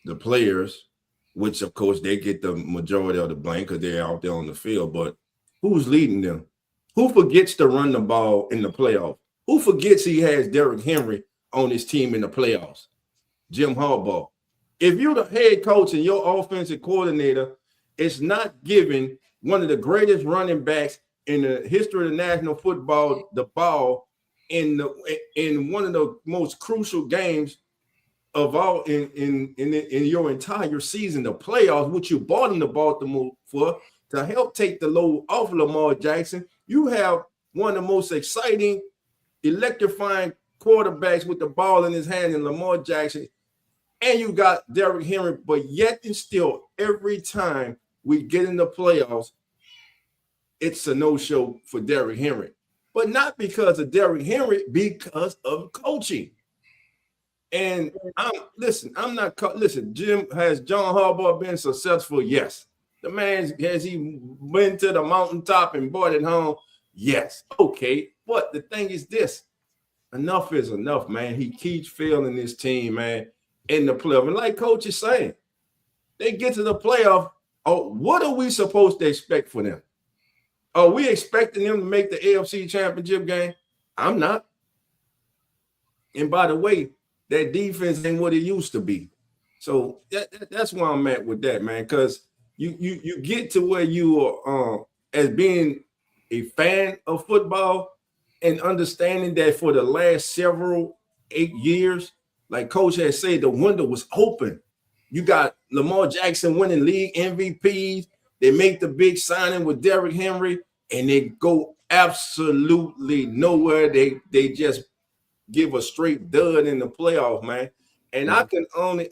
the players, which of course they get the majority of the blame because they're out there on the field, but who's leading them? Who forgets to run the ball in the playoffs? Who forgets he has Derrick Henry on his team in the playoffs? Jim Harbaugh. If you're the head coach and your offensive coordinator is not giving one of the greatest running backs in the history of the national football the ball in one of the most crucial games of all in your entire season, the playoffs, which you bought in the Baltimore for to help take the load off Lamar Jackson, you have one of the most exciting, electrifying quarterbacks with the ball in his hand in Lamar Jackson, and you got Derrick Henry, but yet and still, every time we get in the playoffs, it's a no-show for Derrick Henry. But not because of Derrick Henry, because of coaching. And Jim, has John Harbaugh been successful? Yes. The man, has he went to the mountaintop and brought it home? Yes. Okay. But the thing is this, enough is enough, man. He keeps failing this team, man, in the playoff. And like Coach is saying, they get to the playoff. Oh, what are we supposed to expect for them? Are we expecting them to make the AFC Championship game? I'm not. And by the way, that defense ain't what it used to be. So that's where I'm at with that, man, because you get to where you are as being a fan of football and understanding that for the last 8 years, like Coach has said, the window was open. You got Lamar Jackson winning league MVPs. They make the big signing with Derrick Henry, and they go absolutely nowhere. They just give a straight dud in the playoff, man. And I can only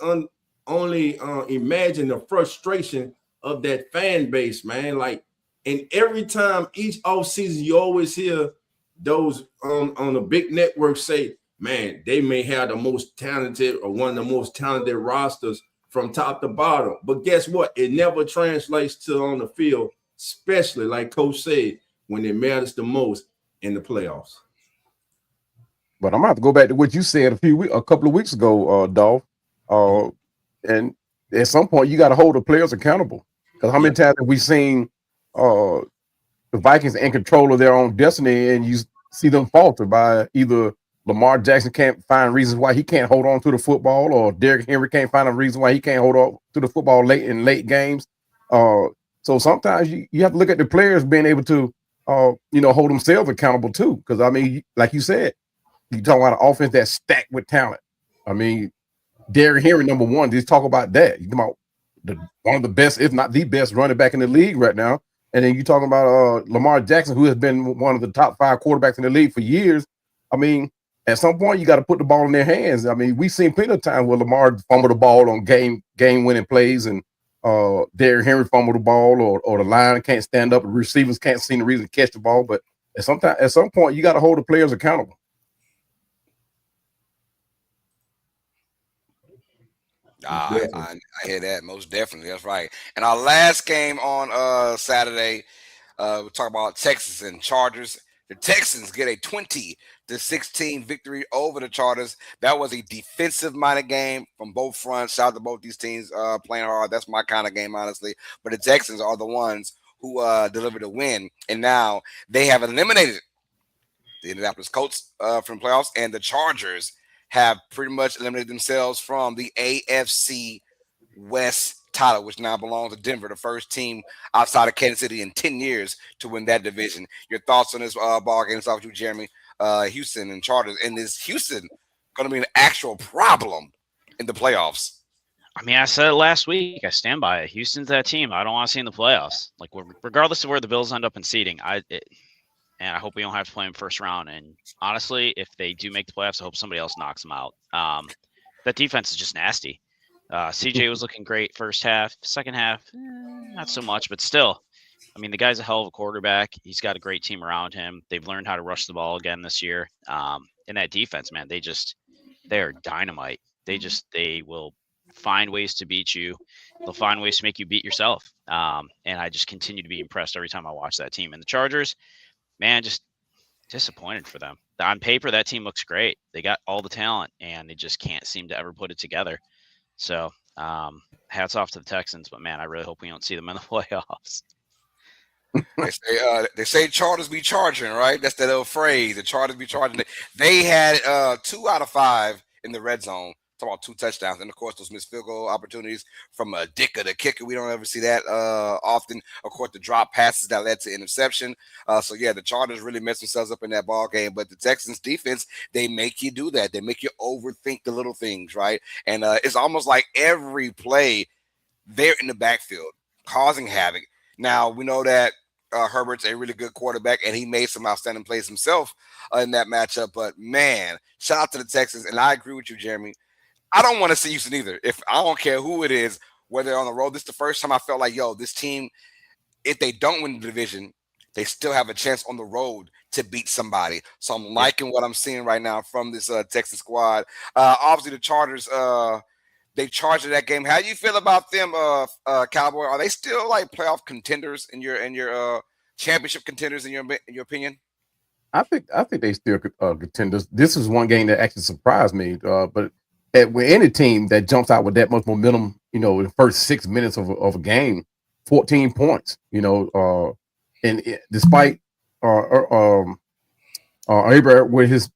imagine the frustration of that fan base, man. Like, and every time each offseason, you always hear those on the big network say, man, they may have the most talented or one of the most talented rosters from top to bottom. But guess what? It never translates to on the field, especially like Coach said, when it matters the most in the playoffs. But I'm gonna have to go back to what you said a couple of weeks ago, Dolph. And at some point, you got to hold the players accountable. Because how many times have we seen the Vikings in control of their own destiny, and you see them falter by either Lamar Jackson can't find reasons why he can't hold on to the football, or Derrick Henry can't find a reason why he can't hold on to the football late games. So sometimes you have to look at the players being able to, hold themselves accountable too. Because I mean, like you said, you talk about an offense that's stacked with talent. I mean, Derrick Henry, number one, just talk about that. You talk about one of the best, if not the best, running back in the league right now. And then you talking about Lamar Jackson, who has been one of the top 5 quarterbacks in the league for years. I mean, at some point, you got to put the ball in their hands. I mean, we've seen plenty of times where Lamar fumbled the ball on game-winning plays, and Derrick Henry fumbled the ball, or the line can't stand up, the receivers can't see the reason to catch the ball. But at some point, you got to hold the players accountable. I hear that most definitely. That's right. And our last game on Saturday, we talk about Texans and Chargers. The Texans get a 20-16 victory over the Chargers. That was a defensive-minded game from both fronts. Shout out to both these teams playing hard. That's my kind of game, honestly. But the Texans are the ones who delivered a win, and now they have eliminated the Indianapolis Colts from playoffs, and the Chargers have pretty much eliminated themselves from the AFC West title, which now belongs to Denver, the first team outside of Kansas City in 10 years to win that division. Your thoughts on this ball game? Start with you, Jeremy. Houston and Chargers. And is Houston going to be an actual problem in the playoffs? I mean, I said it last week. I stand by it. Houston's that team I don't want to see in the playoffs. Like, regardless of where the Bills end up in seeding, and I hope we don't have to play them first round. And honestly, if they do make the playoffs, I hope somebody else knocks them out. That defense is just nasty. CJ was looking great first half. Second half, not so much, but still. I mean, the guy's a hell of a quarterback. He's got a great team around him. They've learned how to rush the ball again this year. And that defense, man, they're dynamite. They will find ways to beat you. They'll find ways to make you beat yourself. And I just continue to be impressed every time I watch that team. And the Chargers, man, just disappointed for them. On paper, that team looks great. They got all the talent, and they just can't seem to ever put it together. So hats off to the Texans, but man, I really hope we don't see them in the playoffs. They say Chargers be charging, right? That's that old phrase. The Chargers be charging. They had 2 out of 5 in the red zone. Talk about 2 touchdowns, and of course those missed field goal opportunities from Dicker, the kicker. We don't ever see that often. Of course, the drop passes that led to interception. So yeah, the Chargers really messed themselves up in that ball game. But the Texans defense, they make you do that. They make you overthink the little things, right? And it's almost like every play they're in the backfield causing havoc. Now we know that Herbert's a really good quarterback, and he made some outstanding plays himself in that matchup. But man, shout out to the Texans, and I agree with you, Jeremy. I don't want to see Houston either. If I don't care who it is, whether they're on the road. This is the first time I felt like, this team, if they don't win the division, they still have a chance on the road to beat somebody. So I'm liking what I'm seeing right now from this Texas squad. Obviously, the Chargers, they charged that game. How do you feel about them, Cowboy? Are they still like playoff contenders in your championship contenders in your opinion? I think they still contenders. This is one game that actually surprised me, but. With any team that jumps out with that much momentum, in the first 6 minutes of a game, 14 points, despite Abraham with his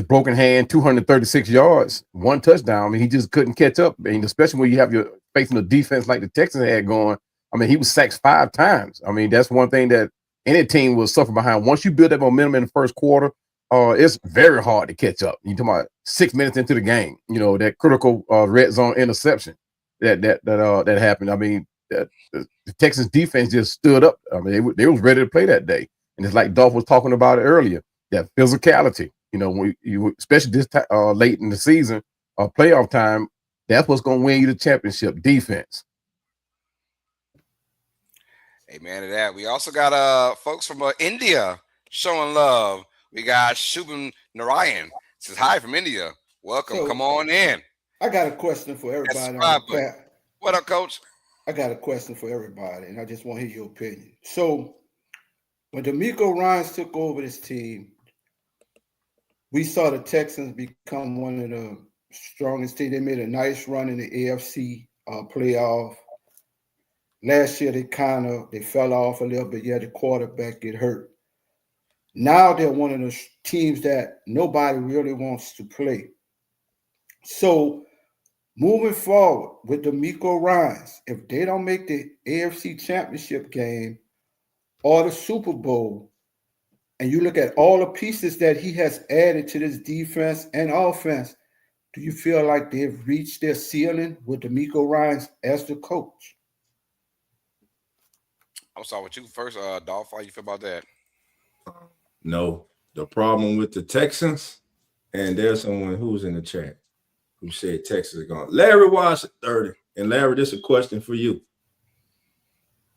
broken hand, 236 yards, 1 touchdown. I mean, he just couldn't catch up. I mean, especially when you have your facing a defense like the Texans had going. I mean, he was sacked 5 times. I mean, that's one thing that any team will suffer behind. Once you build that momentum in the first quarter, it's very hard to catch up. You're talking about 6 minutes into the game, that critical red zone interception that happened. I mean, the Texas defense just stood up. I mean, they was ready to play that day. And it's like Dolph was talking about it earlier, that physicality, when you especially this late in the season, playoff time, that's what's going to win you the championship, defense. Amen to that. We also got folks from India showing love. We got Shubham Narayan. Says hi from India. Welcome. Come on in. I got a question for everybody on the What up, Coach? I got a question for everybody, and I just want to hear your opinion. So, when D'Amico Ryans took over this team, we saw the Texans become one of the strongest teams. They made a nice run in the AFC playoff. Last year, they fell off a little bit. Yeah, the quarterback get hurt. Now they're one of the teams that nobody really wants to play. So, moving forward with D'Amico Ryans, if they don't make the AFC Championship game or the Super Bowl, and you look at all the pieces that he has added to this defense and offense, do you feel like they've reached their ceiling with D'Amico Ryans as the coach? I'll start with you first, Dolph. How you feel about that? No, the problem with the Texans, and there's someone who's in the chat who said Texas is gone. Larry Watts 30. And Larry, this is a question for you.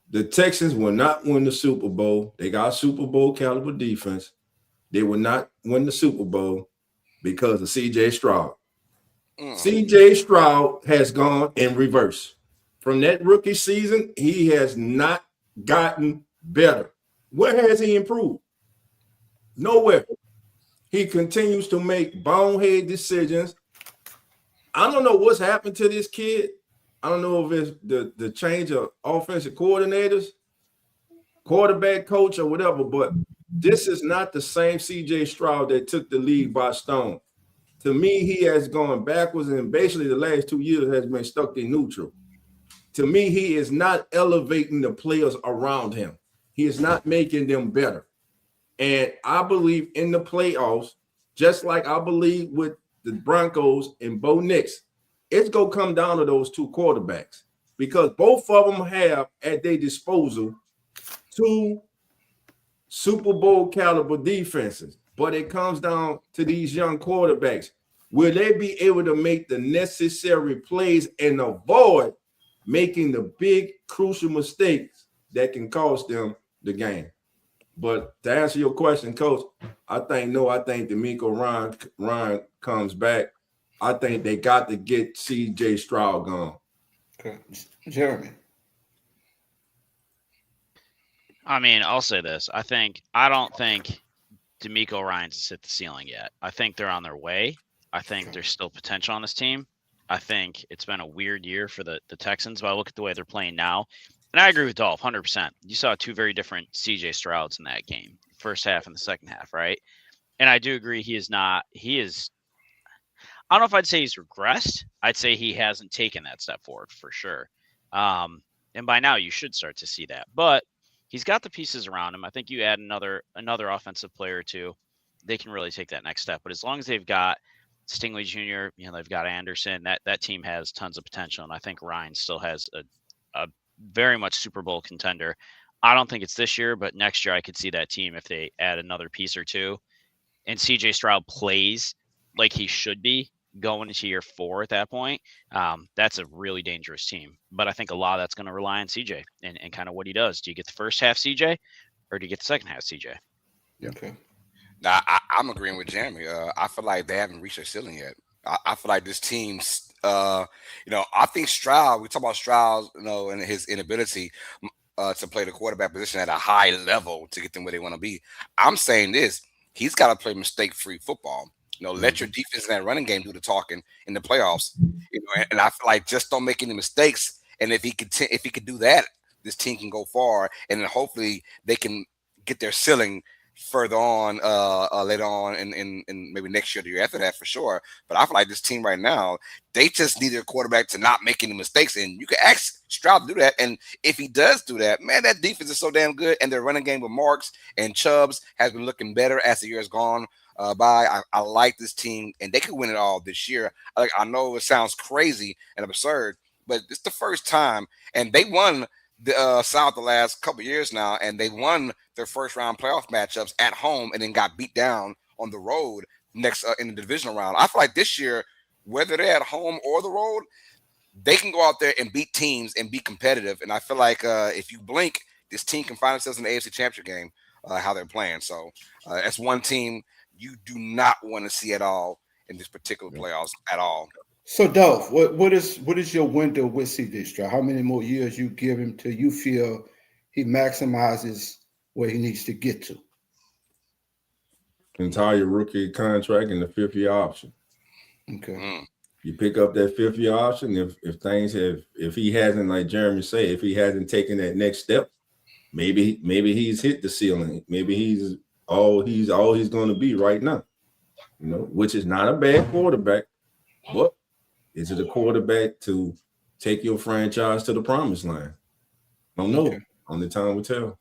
The Texans will not win the Super Bowl. They got a Super Bowl caliber defense. They will not win the Super Bowl because of C.J. Stroud. C.J. Stroud has gone in reverse. From that rookie season, he has not gotten better. Where has he improved? Nowhere. He continues to make bonehead decisions. I don't know what's happened to this kid. I don't know if it's the change of offensive coordinators, quarterback coach, or whatever, but this is not the same C.J. Stroud that took the league by storm. To me, he has gone backwards, and basically the last 2 years has been stuck in neutral. To me, he is not elevating the players around him. He is not making them better. And I believe in the playoffs, just like I believe with the Broncos and Bo Nix, it's going to come down to those two quarterbacks because both of them have at their disposal two Super Bowl caliber defenses. But it comes down to these young quarterbacks. Will they be able to make the necessary plays and avoid making the big crucial mistakes that can cost them the game? But to answer your question, Coach, I think D'Amico Ryan comes back. I think they got to get C.J. Stroud gone. Okay. Jeremy. I mean, I'll say this. I don't think D'Amico Ryans has hit the ceiling yet. I think they're on their way. I think there's still potential on this team. I think it's been a weird year for the Texans, but I look at the way they're playing now. And I agree with Dolph 100%. You saw two very different C.J. Strouds in that game, first half and the second half, right? And I do agree I don't know if I'd say he's regressed. I'd say he hasn't taken that step forward for sure. And by now you should start to see that. But he's got the pieces around him. I think you add another offensive player or two, they can really take that next step. But as long as they've got Stingley Jr., they've got Anderson, that team has tons of potential. And I think Ryan still has a very much Super Bowl contender. I don't think it's this year, but next year I could see that team if they add another piece or two and CJ Stroud plays like he should be going into year 4 at that point. That's a really dangerous team. But I think a lot of that's going to rely on CJ and kind of what he does. Do you get the first half CJ or do you get the second half CJ? Yeah. Okay. Now, I'm agreeing with Jeremy. I feel like they haven't reached their ceiling yet. I feel like this team's, I think Stroud, we talk about Stroud, and his inability to play the quarterback position at a high level to get them where they want to be. I'm saying this, he's got to play mistake-free football. Let your defense and that running game do the talking in the playoffs. And I feel like just don't make any mistakes. And if he could do that, this team can go far. And then hopefully they can get their ceiling further on later on in maybe next year, the year after that for sure. But I feel like this team right now, they just need their quarterback to not make any mistakes. And you can ask Stroud to do that. And if he does do that, man, that defense is so damn good. And their running game with Marks and Chubbs has been looking better as the year has gone by. I like this team, and they could win it all this year. I know it sounds crazy and absurd, but it's the first time, and they won the South the last couple of years now, and they won their first round playoff matchups at home and then got beat down on the road next in the divisional round. I feel like this year, whether they're at home or the road, they can go out there and beat teams and be competitive. And I feel like if you blink, this team can find themselves in the AFC Championship game, how they're playing. So that's one team you do not want to see at all in this particular playoffs at all. So Dolph, what is your window with CJ Stroud? How many more years you give him till you feel he maximizes where he needs to get to? Entire rookie contract and the 5th-year option. Okay. You pick up that 5th-year option. If he hasn't, like Jeremy said, if he hasn't taken that next step, maybe he's hit the ceiling. Maybe he's all he's going to be right now. Which is not a bad quarterback, but is it a quarterback to take your franchise to the promised land? I don't know. Only time will tell.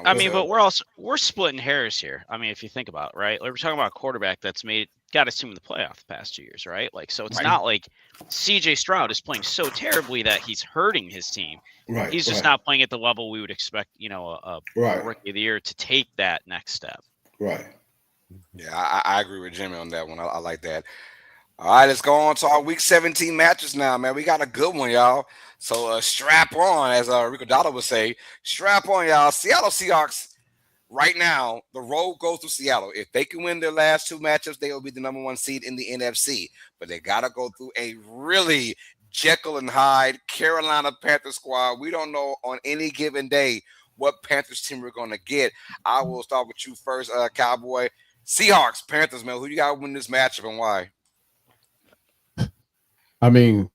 I mean, but we're splitting hairs here. I mean, if you think about it, right? Like we're talking about a quarterback that's got his team in the playoff the past 2 years, right? Like, so it's not like CJ Stroud is playing so terribly that he's hurting his team. Right. He's just not playing at the level we would expect, a rookie of the year to take that next step. Right. Yeah, I agree with Jimmy on that one. I like that. All right, let's go on to our Week 17 matches now, man. We got a good one, y'all. So strap on, as Rico Dotto would say. Strap on, y'all. Seattle Seahawks, right now, the road goes to Seattle. If they can win their last 2 matchups, they will be the number 1 seed in the NFC. But they got to go through a really Jekyll and Hyde Carolina Panthers squad. We don't know on any given day what Panthers team we're going to get. I will start with you first, Cowboy. Seahawks, Panthers, man. Who you got to win this matchup and why? I mean,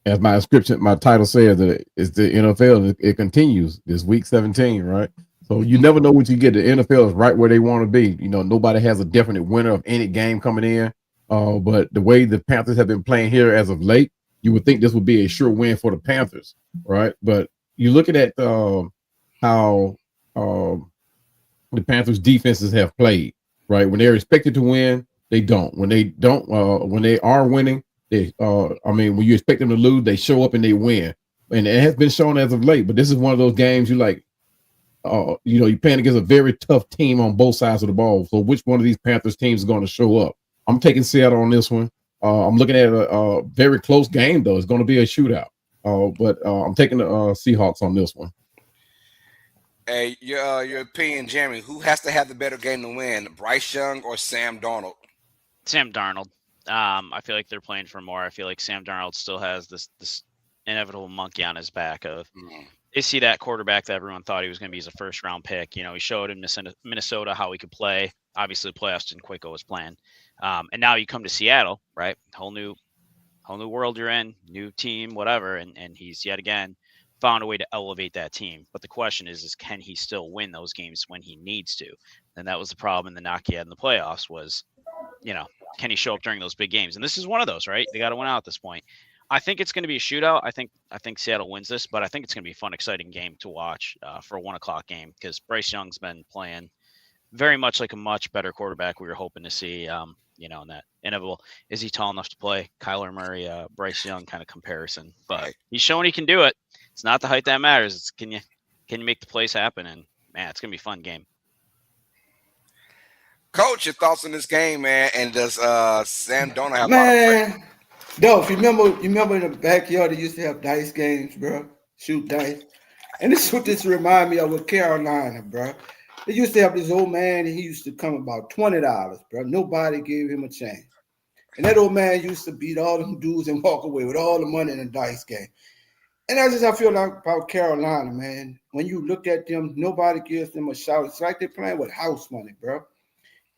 as my title says, that it's the NFL. It continues this Week 17, right? So you never know what you get. The NFL is right where they want to be. Nobody has a definite winner of any game coming in. But the way the Panthers have been playing here as of late, you would think this would be a sure win for the Panthers, right? But you're looking at how the Panthers defenses have played, right? When they're expected to win, they don't. When they don't, when they are winning, when you expect them to lose, they show up and they win. And it has been shown as of late, but this is one of those games you're playing against a very tough team on both sides of the ball. So which one of these Panthers teams is going to show up? I'm taking Seattle on this one. I'm looking at a very close game, though. It's going to be a shootout. But I'm taking the Seahawks on this one. Hey, your opinion, Jeremy, who has to have the better game to win, Bryce Young or Sam Darnold? Sam Darnold. I feel like they're playing for more. I feel like Sam Darnold still has this inevitable monkey on his back of is he that quarterback that everyone thought he was going to be as a first-round pick? He showed in Minnesota how he could play. Obviously, the playoffs didn't quite go as planned. And now you come to Seattle, right? Whole new world you're in, new team, whatever. And he's yet again found a way to elevate that team. But the question is can he still win those games when he needs to? And that was the problem in the knock he had in the playoffs was, can he show up during those big games? And this is one of those, right? They got to win out at this point. I think it's going to be a shootout. I think Seattle wins this, but I think it's going to be a fun, exciting game to watch for a 1:00 game because Bryce Young's been playing very much like a much better quarterback we were hoping to see. In that inevitable, is he tall enough to play Kyler Murray, Bryce Young kind of comparison? But he's showing he can do it. It's not the height that matters. It's can you make the plays happen? And man, it's gonna be a fun game. Coach, your thoughts on this game, man? And does Sam Darnold have man? No, if you remember in the backyard they used to have dice games, bro. Shoot dice. And this is what this remind me of with Carolina, bro. They used to have this old man, and he used to come about $20, bro. Nobody gave him a chance. And that old man used to beat all them dudes and walk away with all the money in the dice game. And that's just how I feel like about Carolina, man. When you look at them, nobody gives them a shot. It's like they're playing with house money, bro.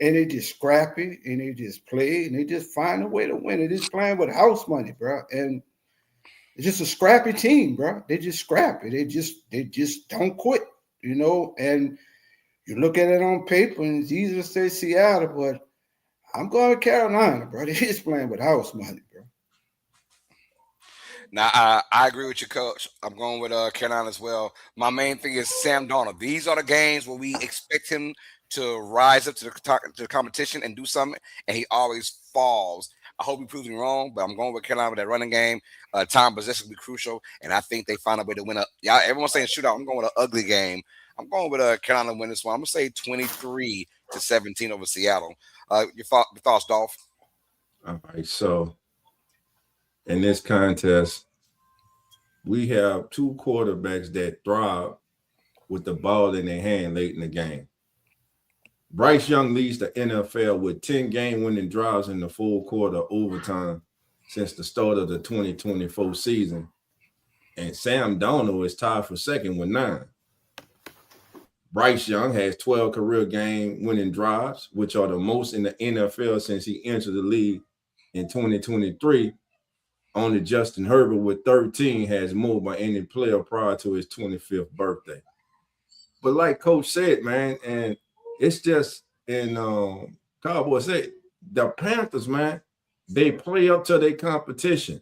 And they just scrappy, and they just play, and they just find a way to win. They're just playing with house money, bro. And it's just a scrappy team, bro. They just scrappy. They just don't quit, And you look at it on paper, and it's easy to say Seattle, but I'm going with Carolina, bro. They're just playing with house money, bro. Now, I agree with you, Coach. I'm going with Carolina as well. My main thing is Sam Darnold. These are the games where we expect him to rise up to the competition and do something, and he always falls. I hope he proves me wrong, but I'm going with Carolina with that running game. Time possession will be crucial, and I think they find a way to win. Y'all, everyone's saying shootout. I'm going with an ugly game. I'm going with Carolina to win this one. I'm going to say 23-17 over Seattle. Your thoughts, Dolph? All right, so in this contest, we have 2 quarterbacks that thrive with the ball in their hand late in the game. Bryce Young leads the NFL with 10 game-winning drives in the full quarter overtime. since the start of the 2024 season. And Sam Darnold is tied for second with 9. Bryce Young has 12 career game winning drives, which are the most in the NFL since he entered the league in 2023. Only Justin Herbert with 13 has more by any player prior to his 25th birthday. But like Coach said, man, and it's just in Cowboys said, the Panthers, man, they play up to their competition.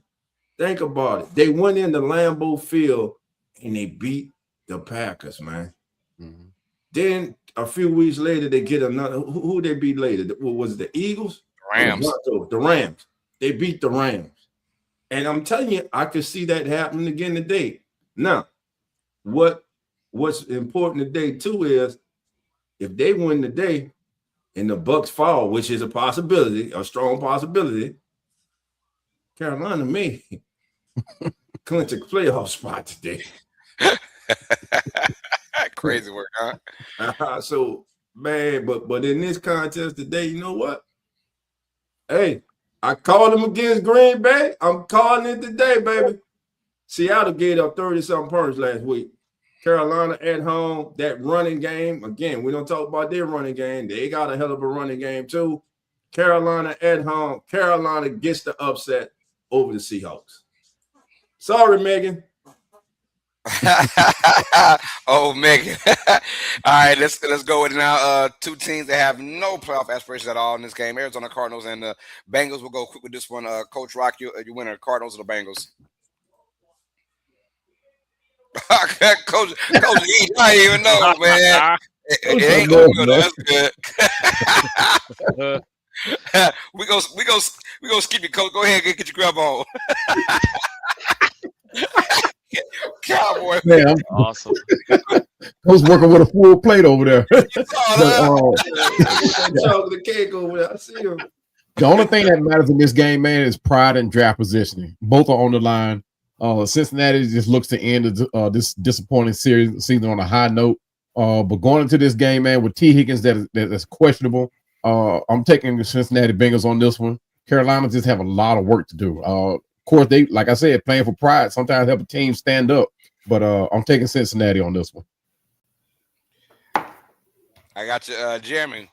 Think about it. They went into Lambeau Field and they beat the Packers, man. Mm-hmm. Then a few weeks later, they get another. Who they beat later? Was it the Eagles? Rams. The Rams. They beat the Rams. And I'm telling you, I could see that happening again today. Now, what's important today, too, is if they win today and the Bucs fall, which is a possibility, a strong possibility, Carolina may clinch a playoff spot today. Crazy work, huh? So, man, but in this contest today, you know what? Hey, I called him against Green Bay. I'm calling it today, baby. Seattle gave up 30-something points last week. Carolina at home, that running game. Again, we don't talk about their running game. They got a hell of a running game, too. Carolina at home. Carolina gets the upset over the Seahawks. Sorry, Megan. Oh, Megan. All right, let's go with now. Two teams that have no playoff aspirations at all in this game. Arizona Cardinals and the Bengals. We'll go quick with this one. Coach Rock, you winner, Cardinals or the Bengals? Coach E, I don't even know, man. It ain't going good. That's good. we go skip you, Coach. Go ahead and get your grub on. Cowboy, man, I'm awesome. I was working with a full plate over there. Chocolate cake over there. I see him. The only thing that matters in this game, man, is pride and draft positioning. Both are on the line. Cincinnati just looks to end this disappointing season on a high note. But going into this game, man, with T. Higgins that's questionable, I'm taking the Cincinnati Bengals on this one. Carolina just have a lot of work to do. Of course, they, like I said, playing for pride sometimes help a team stand up. But I'm taking Cincinnati on this one. I got you, Jeremy.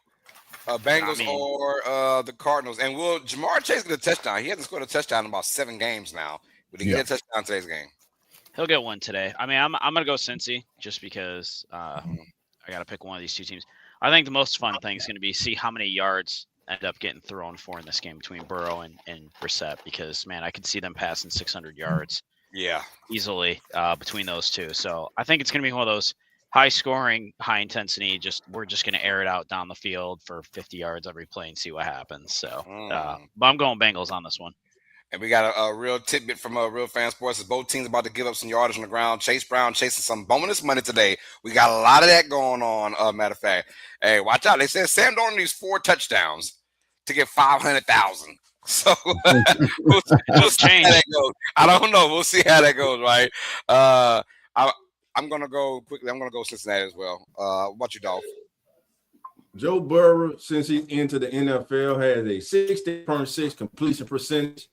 Bengals or the Cardinals. And will Jamar Chase get a touchdown? He hasn't scored a touchdown in about 7 games now. Will he get a touchdown today's game? He'll get one today. I mean, I'm going to go Cincy just because I got to pick one of these two teams. I think the most fun thing is going to be see how many yards end up getting thrown for in this game between Burrow and Brissett because, man, I could see them passing 600 yards easily between those two. So I think it's going to be one of those high-scoring, high-intensity, we're just going to air it out down the field for 50 yards every play and see what happens. So, but I'm going Bengals on this one. And we got a real tidbit from Real Fan Sports. Both teams about to give up some yardage on the ground. Chase Brown chasing some bonus money today. We got a lot of that going on. Matter of fact, hey, watch out. They said Sam Darnold needs 4 touchdowns to get 500,000. So we'll see how that goes. I don't know. We'll see how that goes, right? I'm gonna go quickly. I'm gonna go Cincinnati as well. What about you, Dolph? Joe Burrow, since he entered the NFL, has a 60.6 completion percentage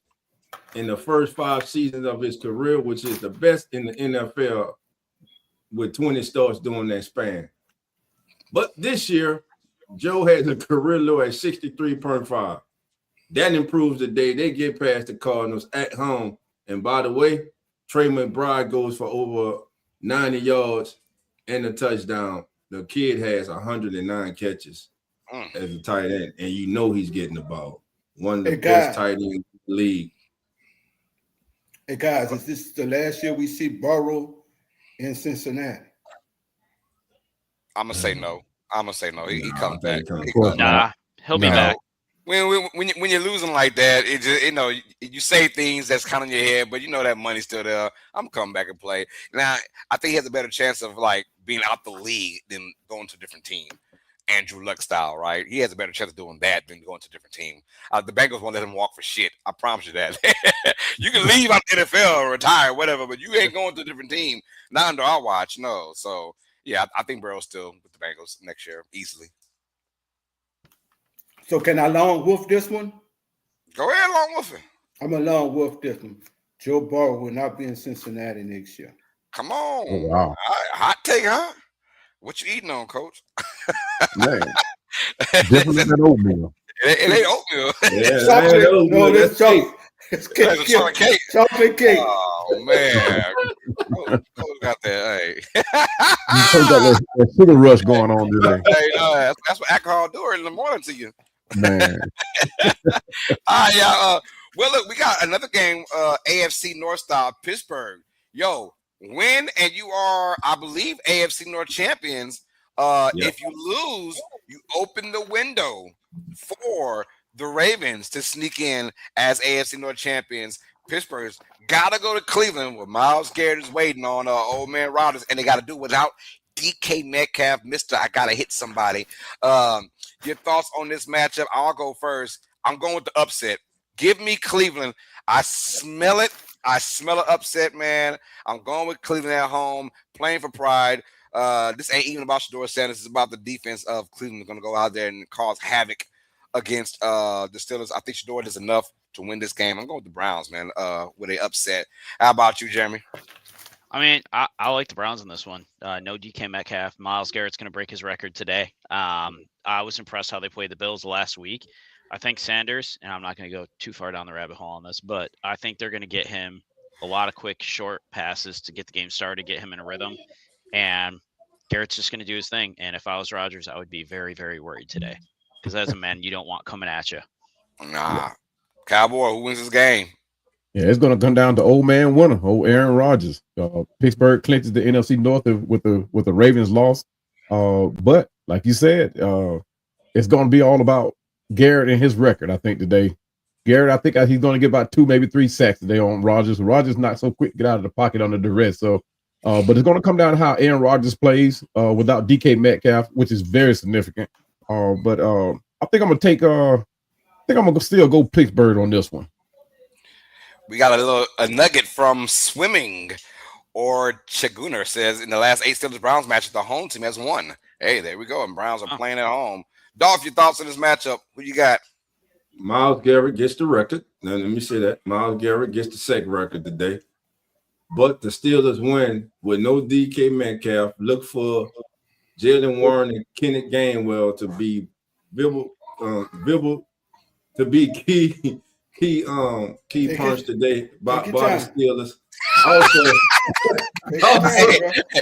in the first 5 seasons of his career, which is the best in the NFL with 20 starts during that span. But this year, Joe has a career low at 63.5. That improves the day they get past the Cardinals at home. And by the way, Trey McBride goes for over 90 yards and a touchdown. The kid has 109 catches as a tight end, and you know he's getting the ball. One of the best tight ends in the league. Hey, guys, is this the last year we see Burrow in Cincinnati? I'm going to say no. He comes back. He'll be back. When you're losing like that, it just, you say things that's kind of in your head, but you know that money's still there. I'm coming back and play. Now, I think he has a better chance of like being out the league than going to a different team. Andrew Luck style, right? He has a better chance of doing that than going to a different team. The Bengals won't let him walk for shit. I promise you that. You can leave out the NFL or retire, whatever, but you ain't going to a different team. Not under our watch, no. So, yeah, I think Burrow's still with the Bengals next year, easily. So can I long wolf this one? Go ahead, long wolf it. I'm along with this one. Joe Burrow will not be in Cincinnati next year. Come on. Oh, wow. Hot take, huh? What you eating on, Coach? Man, different than oatmeal. It ain't oatmeal. Yeah, Chocolate. No, that's chocolate. It's cake. That's a chocolate cake. Chocolate cake. Oh man, Coach got that. Hey, You got that sugar rush going on today. hey, no, that's what alcohol do in the morning to you. Man, All right, y'all. Well, look, we got another game. AFC North style, Pittsburgh. Yo, win and you are, I believe, AFC North champions. If you lose, you open the window for the Ravens to sneak in as AFC North champions. Pittsburgh's got to go to Cleveland where Myles Garrett is waiting on old man Rodgers, and they got to do without DK Metcalf, Mr. I got to hit somebody. Your thoughts on this matchup? I'll go first. I'm going with the upset. Give me Cleveland. I smell it. I smell an upset, man. I'm going with Cleveland at home, playing for pride. This ain't even about Shador Sanders. It's about the defense of Cleveland going to go out there and cause havoc against the Steelers. I think Shador does enough to win this game. I'm going with the Browns, man, with an upset. How about you, Jeremy? I mean, I like the Browns in this one. No DK Metcalf. Myles Garrett's going to break his record today. I was impressed how they played the Bills last week. I think Sanders, and I'm not going to go too far down the rabbit hole on this, but I think they're going to get him a lot of quick, short passes to get the game started, get him in a rhythm. And Garrett's just going to do his thing. And if I was Rodgers, I would be very, very worried today. Because as a man, you don't want coming at you. Nah. Cowboy, who wins this game? yeah, it's going to come down to old man winner, old Aaron Rodgers. Pittsburgh clinches the NFC North with the Ravens loss. But like you said, it's going to be all about Garrett and his record, I think, today. Garrett, I think he's going to get about 2, maybe 3 sacks today on Rodgers. Rodgers not so quick to get out of the pocket under duress. So, but it's going to come down to how Aaron Rodgers plays without DK Metcalf, which is very significant. But I think I'm going to still go Pittsburgh on this one. We got a nugget from Swimming or Chaguner says in the last 8 Steelers-Browns matches, the home team has won. Hey, there we go. And Browns are playing at home. Dolph, your thoughts on this matchup? Who you got? Myles Garrett gets the record. Now, let me say that. Myles Garrett gets the second record today. But the Steelers win with no DK Metcalf. Look for Jalen Warren and Kenneth Gainwell to be to be key punch today by the Steelers. Also,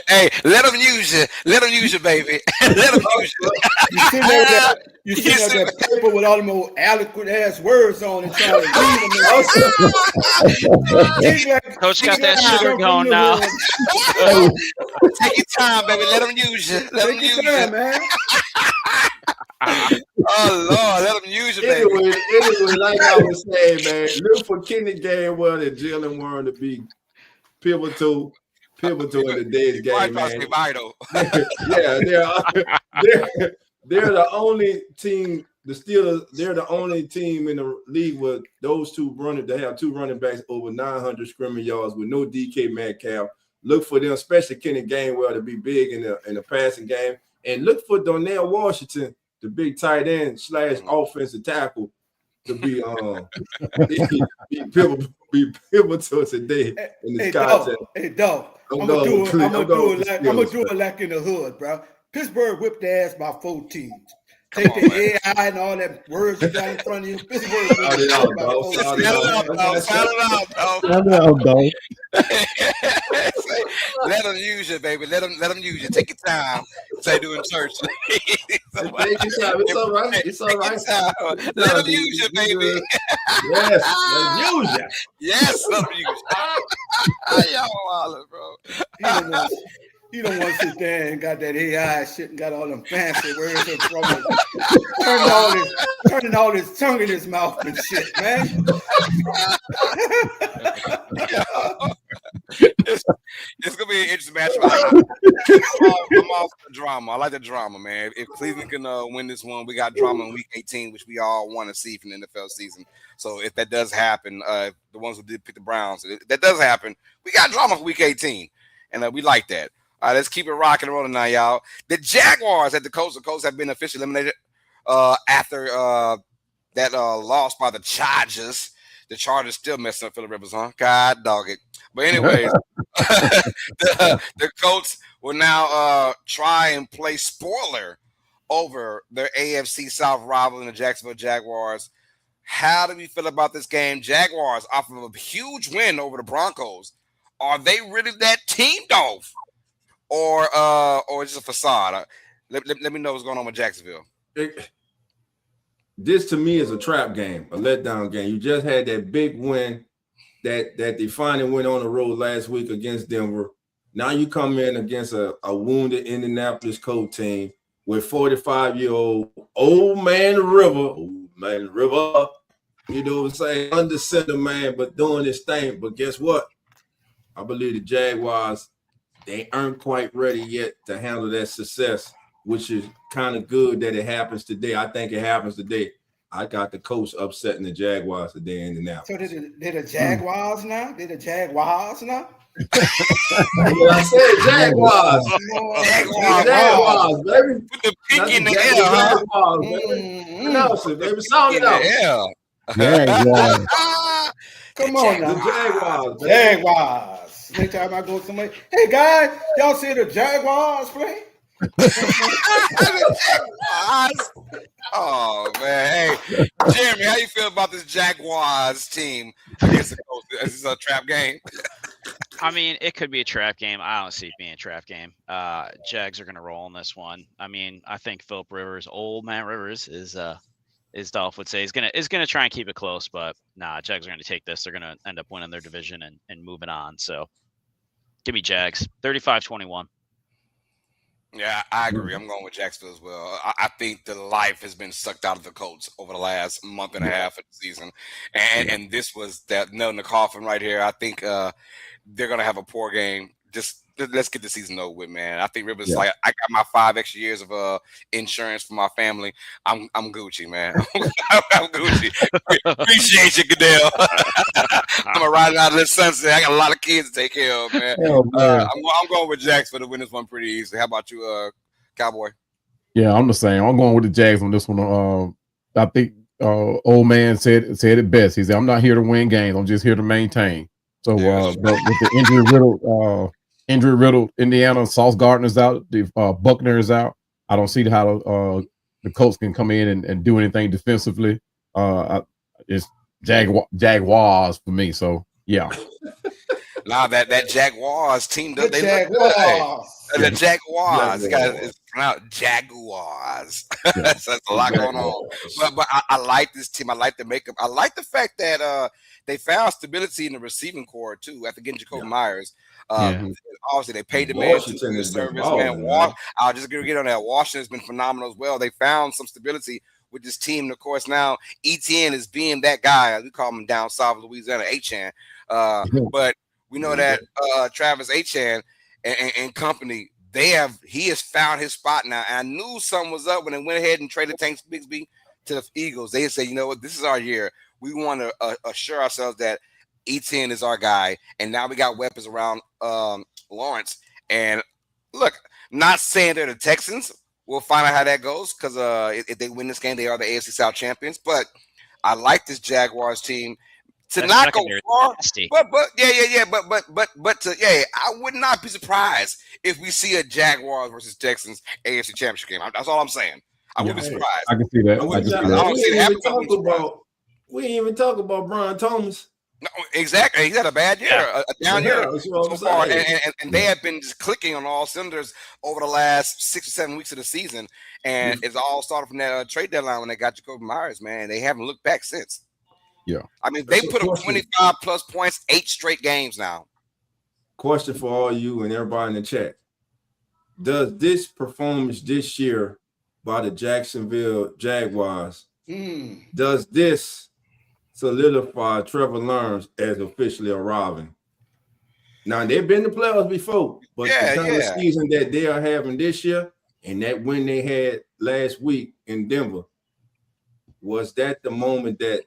hey, let them use you. Let them use you, baby. Let them use you. You see that paper with all them old eloquent ass words on it, trying to read them. Coach got that sugar going now. Take your time, baby. Let them use you. Let them use you, man. Oh Lord, let them use you, baby. Anyway, like I was saying, man, look for Kenny Gainwell and Jalen Warren to be pivotal in today's game, man. Yeah, they're the only team. The Steelers, they're the only team in the league with those they have 2 running backs over 900 scrimmage yards with no DK Metcalf. Look for them, especially Kenny Gainwell, to be big in the passing game, and look for Donnell Washington, the big tight end / offensive tackle, to be pivotal today in this contest. Hey, dog. I'm gonna do it like in the hood, bro. Pittsburgh whipped their ass by 4 teams. Take the AI and all that words you got in front of you. Pittsburgh whipped their ass by 4 teams. Let them use you, baby. Let them use you. Take your time. Say doing church. It's all right. It's all right. Let them use you, baby. Yes, let them use you. Yes, let them use you. Y'all holler, bro. You don't want to sit there and got that AI shit and got all them fancy words in front of turning all this tongue in his mouth and shit, man. It's gonna be an interesting match. I'm off the drama. I like the drama, man. If Cleveland can win this one, we got drama in Week 18, which we all want to see from the NFL season. So if that does happen, the ones who did pick the Browns, if that does happen, we got drama for Week 18, and we like that. All right, let's keep it rocking and rolling now, y'all. The Jaguars at the Colts have been officially eliminated after that loss by the Chargers The Chargers still messing up Phillip Rivers, huh? God dog it. But anyways, the Colts will now try and play spoiler over their AFC South rival in the Jacksonville Jaguars. How do we feel about this game? Jaguars off of a huge win over the Broncos. Are they really that team, Dolph? Or just a facade? Let me know what's going on with Jacksonville. This to me is a trap game, a letdown game. You just had that big win that they finally went on the road last week against Denver. Now you come in against a wounded Indianapolis Colts team with 45-year-old old man River, you know what I'm saying, under center man, but doing his thing. But guess what? I believe the Jaguars, they aren't quite ready yet to handle that success, which is kind of good that it happens today. I think it happens today. I got the Colts upsetting the Jaguars today in Indianapolis. So they're the Jaguars now? They're the Jaguars now? I said Jaguars. Jaguars, baby. Put the pink in the air, huh? Jaguars, baby. Announce it, baby. Sound it out. Jaguars. Come on now. The Jaguars. Jaguars. Next time I go somewhere, hey guys, y'all see the Jaguars play? Oh man, hey Jeremy, how you feel about this Jaguars team against the Colts? Is this a trap game? I mean, it could be a trap game. I don't see it being a trap game. Jags are going to roll in this one. I mean, I think Phillip Rivers, old man Rivers, is Dolph would say, is gonna try and keep it close. But nah, Jags are going to take this. They're going to end up winning their division and moving on. So give me Jags, 35-21. Yeah, I agree. I'm going with Jacksonville as well. I think the life has been sucked out of the Colts over the last month and a half of the season, and this was that nail in the coffin right here. I think they're gonna have a poor game. Just let's get the season over with, man. I think Rivers like, I got my 5 extra years of insurance for my family. I'm Gucci, man. I'm Gucci. Appreciate you, Goodell. I'm gonna ride out of this sunset. I got a lot of kids to take care of, man. I'm going with Jags for the win this one pretty easy. How about you, Cowboy? Yeah, I'm the same. I'm going with the Jags on this one. I think old man said it best. He said, "I'm not here to win games. I'm just here to maintain." So with the injury riddled Indiana, Sauce Gardner's out, the Buckner is out. I don't see how the Colts can come in and do anything defensively. It's Jaguars for me. So yeah. Now that Jaguars team does The they Jaguars. look good. The Jaguars. It's pronounced Jaguars. That's a lot going on. But I like this team. I like the makeup. I like the fact that they found stability in the receiving core too after getting Jacoby Myers. Obviously, they paid the man to his service. I'll just get on that. Washington's been phenomenal as well. They found some stability with this team. And of course, now ETN is being that guy. We call him down south of Louisiana, Achan. But we know that Travis Achan and company, he has found his spot now. And I knew something was up when they went ahead and traded Tank Bigsby to the Eagles. They said, you know what, this is our year. We want to assure ourselves that ETN is our guy. And now we got weapons around Lawrence. And look, not saying they're the Texans. We'll find out how that goes because if they win this game, they are the AFC South champions. But I like this Jaguars team. To not go far, but I would not be surprised if we see a Jaguars versus Texans AFC Championship game. That's all I'm saying. I would be surprised. I can see that. We didn't even talk about Brian Thomas. No, exactly. He's had a bad year, a down year so far, and they have been just clicking on all cylinders over the last 6 or 7 weeks of the season. And it's all started from that trade deadline when they got Jacoby Myers. Man, they haven't looked back since. Yeah, I mean, they put up 25 plus points, 8 straight games now. Question for all you and everybody in the chat. Does this performance this year by the Jacksonville Jaguars, does this solidify Trevor Lawrence as officially arriving? Now, they've been to playoffs before, but the kind of season that they are having this year and that win they had last week in Denver, was that the moment that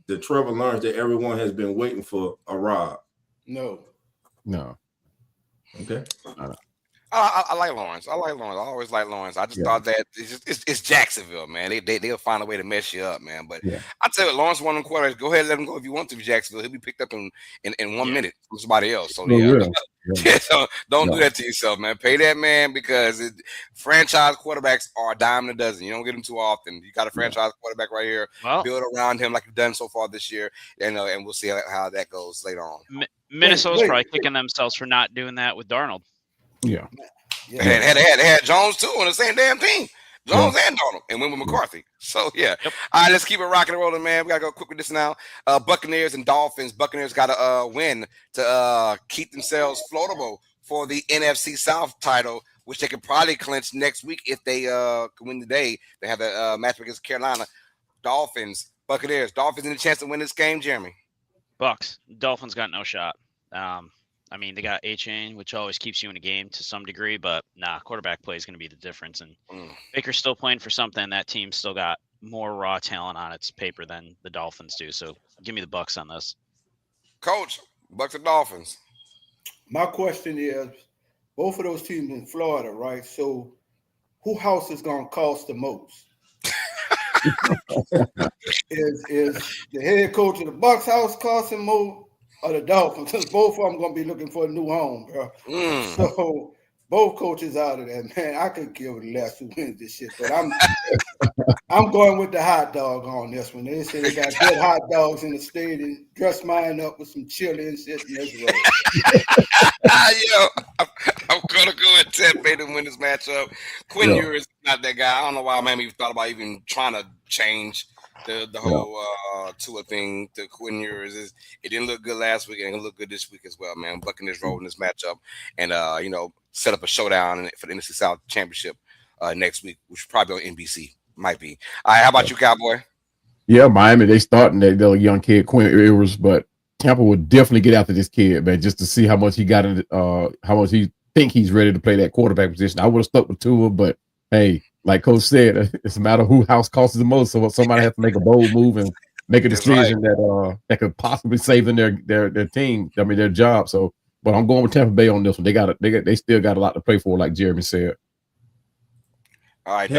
the Trevor Lawrence that everyone has been waiting for arrived? No. Okay. I I like Lawrence. I always like Lawrence. I just thought that it's Jacksonville, man. They'll find a way to mess you up, man. But I tell you, Lawrence won them quarters. Go ahead, let him go if you want to. Jacksonville, he'll be picked up in 1 minute from somebody else. So so don't do that to yourself, man. Pay that man because franchise quarterbacks are a dime a dozen. You don't get them too often. You got a franchise quarterback right here. Build around him like you've done so far this year, and we'll see how that goes later on. Minnesota's probably kicking themselves for not doing that with Darnold. Yeah. They had Jones too on the same damn team. Jones and Darnold, and went with McCarthy. So All right, let's keep it rocking and rolling, man. We gotta go quick with this now. Buccaneers and Dolphins. Buccaneers got to win to keep themselves floatable for the NFC South title, which they could probably clinch next week if they can win today. They have a match against Carolina. Dolphins, Buccaneers. Dolphins any chance to win this game, Jeremy? Bucks. Dolphins got no shot. I mean, they got A-Chain, which always keeps you in a game to some degree, but quarterback play is going to be the difference. And Baker's still playing for something. That team's still got more raw talent on its paper than the Dolphins do. So give me the Bucks on this. Coach, Bucks or Dolphins? My question is, both of those teams in Florida, right? So who house is going to cost the most? is the head coach of the Bucks house costing more? Or the Dolphins, because both of them going to be looking for a new home, bro. So both coaches out of there, man. I could give it less who wins this shit, but I'm going with the hot dog on this one. They say they got good hot dogs in the stadium. Dress mine up with some chili and shit. And I'm gonna go with Tampa to win this matchup. Quinn Ewers is not that guy. I don't know why I even thought about even trying to change the whole Tua thing to Quinn Ewers. It didn't look good last week, and it can look good this week as well, man. Buccaneers rolling this matchup, and set up a showdown for the NFC South Championship next week, which is probably on NBC. Might be. All right, how about you, Cowboy? Yeah, Miami, they starting that little young kid, Quinn Ewers, but Tampa would definitely get after this kid, man, just to see how much he got in, how much he think he's ready to play that quarterback position. I would have stuck with Tua, but hey, like Coach said, it's a matter of who house costs the most. So somebody has to make a bold move and make a decision that could possibly save them their team. I mean, their job. So, but I'm going with Tampa Bay on this one. They still got a lot to play for, like Jeremy said. All right,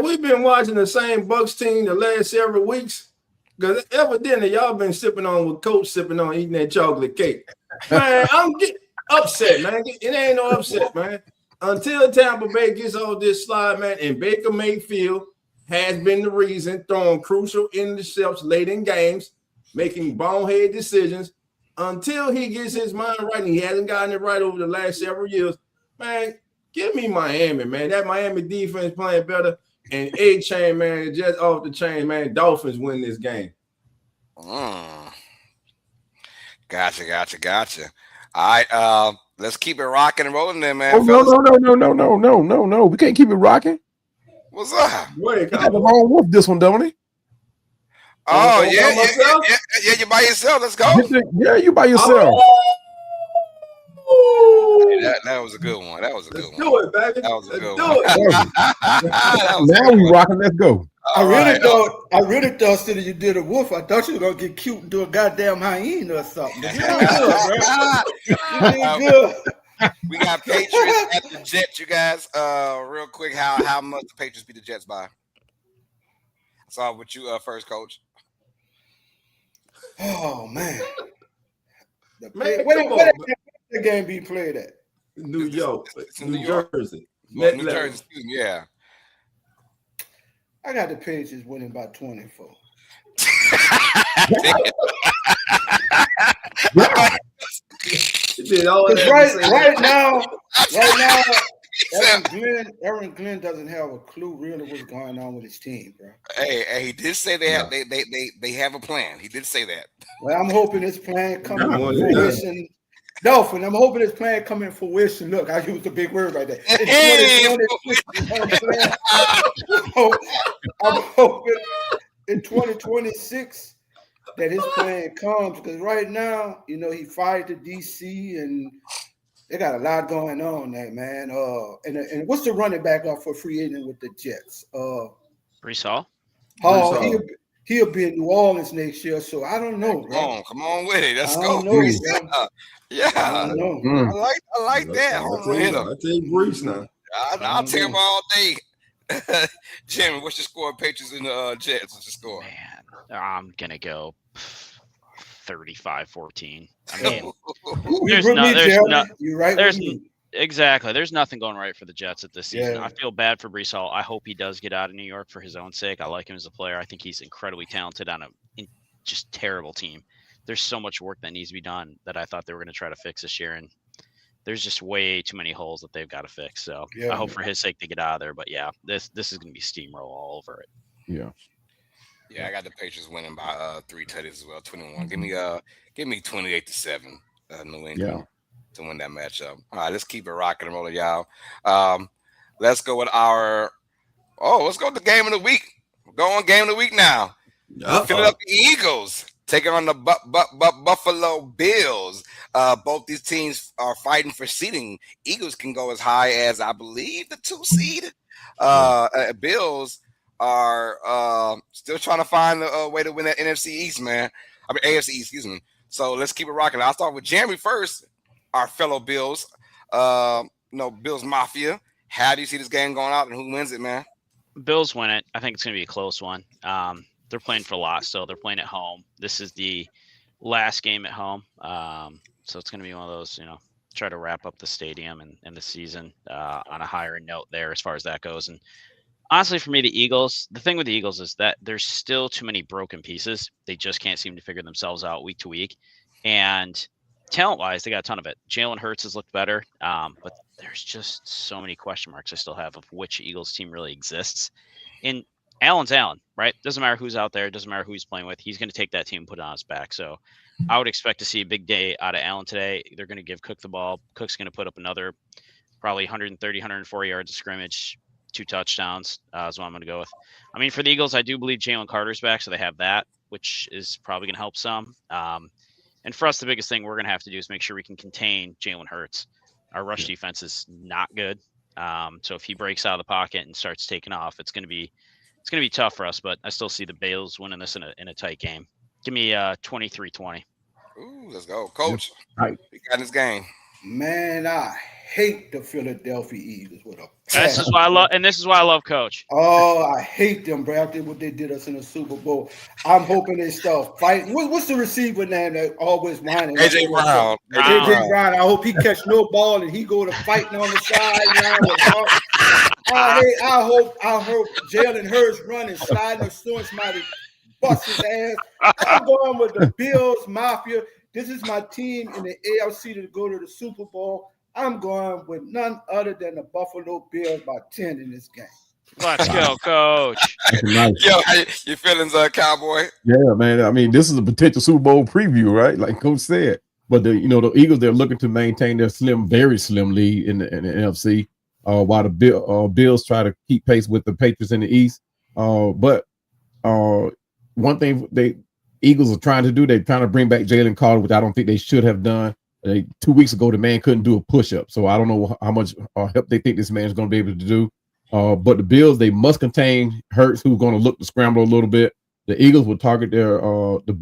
we've been watching the same Bucks team the last several weeks. Because evidently y'all been sipping on what Coach sipping on, eating that chocolate cake. Man, I'm getting upset, man. It ain't no upset, man. Until Tampa Bay gets all this slide, man, and Baker Mayfield has been the reason, throwing crucial interceptions late in games, making bonehead decisions. Until he gets his mind right, and he hasn't gotten it right over the last several years, man, give me Miami, man. That Miami defense playing better. And A-Chain, man, just off the chain, man. Dolphins win this game. Gotcha. All right, let's keep it rocking and rolling then, man. Oh, no. We can't keep it rocking. What's up? Wait, he got the wrong wolf this one, don't he? Oh, yeah, you by yourself. Let's go. Yeah, you by yourself. That was a good one. Let's do it, baby. That was a good one. Now we rocking. Let's go. I really thought instead of you did a wolf, I thought you were gonna get cute and do a goddamn hyena or something. But you did good, bro. You did good. We got Patriots at the Jets, you guys. Real quick, how much the Patriots beat the Jets by? So with you first, Coach. Oh man. Where the game be played at? New York. It's New Jersey. New Jersey, excuse me, yeah. I got the Patriots winning by 24. Right now, Aaron Glenn doesn't have a clue really what's going on with his team, bro. Hey, he did say they have a plan. He did say that. Well, I'm hoping this plan comes to fruition. Dolphin, I'm hoping this plan come in fruition. Look, I used a big word right there. I'm hoping in 2026 that his plan comes, because right now, he fired the DC and they got a lot going on there, man. And what's the running back up for free agent with the Jets? Breece Hall. he'll be in New Orleans next year. So I don't know, bro. Come on with it. Let's I go. don't know, bro. Yeah, I don't know. I like that. Home run hitter. I take Brees now. I'll take him all day. Jimmy, what's your score? Patriots and the Jets. What's your score? Man, I'm gonna go 35-14. I mean, You're right. Exactly. There's nothing going right for the Jets at this season. Yeah. I feel bad for Brees Hall. I hope he does get out of New York for his own sake. I like him as a player. I think he's incredibly talented on a just terrible team. There's so much work that needs to be done that I thought they were going to try to fix this year, and there's just way too many holes that they've got to fix. So I hope for his sake they get out of there. But yeah, this is going to be steamroll all over it. Yeah. Yeah, I got the Patriots winning by 3 touchdowns as well, 21. Give me 28-7, New England to win that matchup. All right, let's keep it rocking and rolling, y'all. Let's go with let's go with the game of the week. We're going game of the week now. Philadelphia Eagles taking on the Buffalo Bills. Both these teams are fighting for seeding. Eagles can go as high as, I believe, the 2 seed. Bills are still trying to find a way to win that NFC East, man. I mean, AFC East, excuse me. So let's keep it rocking. I'll start with Jeremy first, our fellow Bills. Bills Mafia. How do you see this game going out and who wins it, man? Bills win it. I think it's going to be a close one. They're playing for a lot still. They're playing at home. This is the last game at home. So it's going to be one of those, try to wrap up the stadium and the season on a higher note there as far as that goes. And honestly, for me, the thing with the Eagles is that there's still too many broken pieces. They just can't seem to figure themselves out week to week. And talent-wise, they got a ton of it. Jalen Hurts has looked better, but there's just so many question marks I still have of which Eagles team really exists. And Allen's Allen, right? Doesn't matter who's out there. Doesn't matter who he's playing with. He's going to take that team and put it on his back. So I would expect to see a big day out of Allen today. They're going to give Cook the ball. Cook's going to put up another probably 130, 140 yards of scrimmage, 2 touchdowns is what I'm going to go with. I mean, for the Eagles, I do believe Jalen Carter's back, so they have that, which is probably going to help some. And for us, the biggest thing we're going to have to do is make sure we can contain Jalen Hurts. Our rush defense is not good. So if he breaks out of the pocket and starts taking off, it's going to be tough for us. But I still see the Bills winning this in a tight game. Give me 23-20. Ooh, let's go, Coach. Right. We got this game. Man, I hate the Philadelphia Eagles with a passion. This is why I love Coach. Oh, I hate them, bro. After what they did us in the Super Bowl. I'm hoping they start fighting. What's the receiver name that always whining? AJ Brown. AJ Brown. I hope he catch no ball and he go to fighting on the side. I hope Jalen Hurts running, sliding, or soon somebody bust his ass. I'm going with the Bills Mafia. This is my team in the AFC to go to the Super Bowl. I'm going with none other than the Buffalo Bills by 10 in this game. Let's go, Coach. Nice. Yo, your feelings, Cowboy? Yeah, man. I mean, this is a potential Super Bowl preview, right? Like Coach said. But the Eagles, they're looking to maintain their very slim lead in the NFC, while the Bills try to keep pace with the Patriots in the East. But one thing Eagles are trying to do, they're trying to bring back Jalen Carter, which I don't think they should have done. 2 weeks ago, the man couldn't do a push-up, so I don't know how much help they think this man's going to be able to do. But the Bills, they must contain Hurts, who's going to look to scramble a little bit. The Eagles will target their the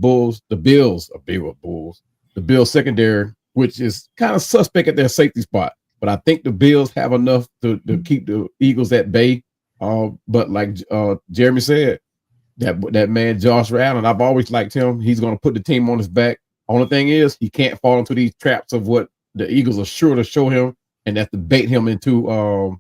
Bills secondary, which is kind of suspect at their safety spot. But I think the Bills have enough to keep the Eagles at bay. But like Jeremy said, that man Josh Allen, I've always liked him. He's going to put the team on his back. Only thing is, he can't fall into these traps of what the Eagles are sure to show him, and that's to bait him into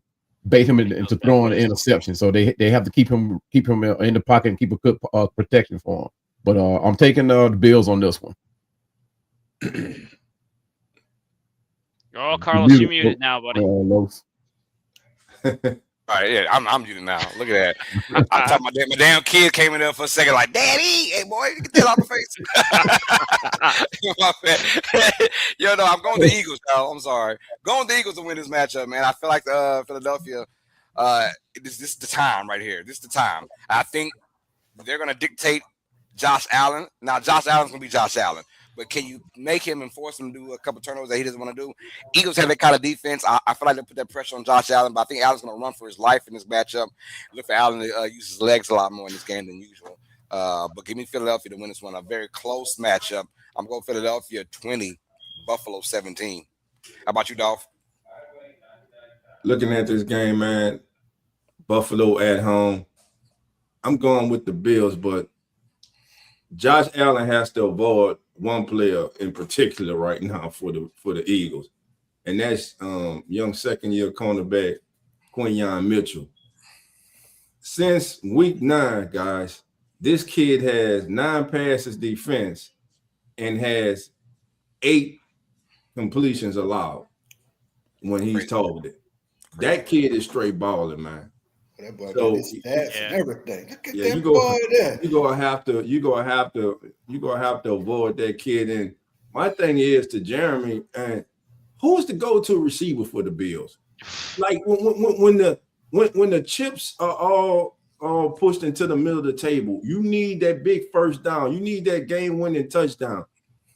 throwing an interception. So they have to keep him in the pocket and keep a good protection for him. But I'm taking the Bills on this one. Oh, Carlos, you're muted now, buddy. All right, yeah, I'm muted now. Look at that. I thought my damn kid came in there for a second, like, Daddy, hey boy, get that off the face. Yo, no, I'm going to the Eagles, y'all. I'm sorry. Going to the Eagles to win this matchup, man. I feel like Philadelphia, this is the time right here. This is the time. I think they're going to dictate Josh Allen. Now, Josh Allen's going to be Josh Allen. But can you make him and force him to do a couple turnovers that he doesn't want to do? Eagles have that kind of defense. I feel like they put that pressure on Josh Allen, but I think Allen's going to run for his life in this matchup. Look for Allen to use his legs a lot more in this game than usual. But give me Philadelphia to win this one. A very close matchup. I'm going Philadelphia 20, Buffalo 17. How about you, Dolph? Looking at this game, man, Buffalo at home. I'm going with the Bills, but Josh Allen has to avoid one player in particular right now for the Eagles, and that's young second-year cornerback Quinyon Mitchell. Since week 9, guys, this kid has 9 passes defense and has 8 completions allowed when he's targeted. That kid is straight balling, man. That boy So, got his stats and everything. Look at that boy there. You're gonna have to avoid that kid. And my thing is to Jeremy, and who's the go-to receiver for the Bills? Like when the chips are all pushed into the middle of the table, you need that big first down. You need that game-winning touchdown.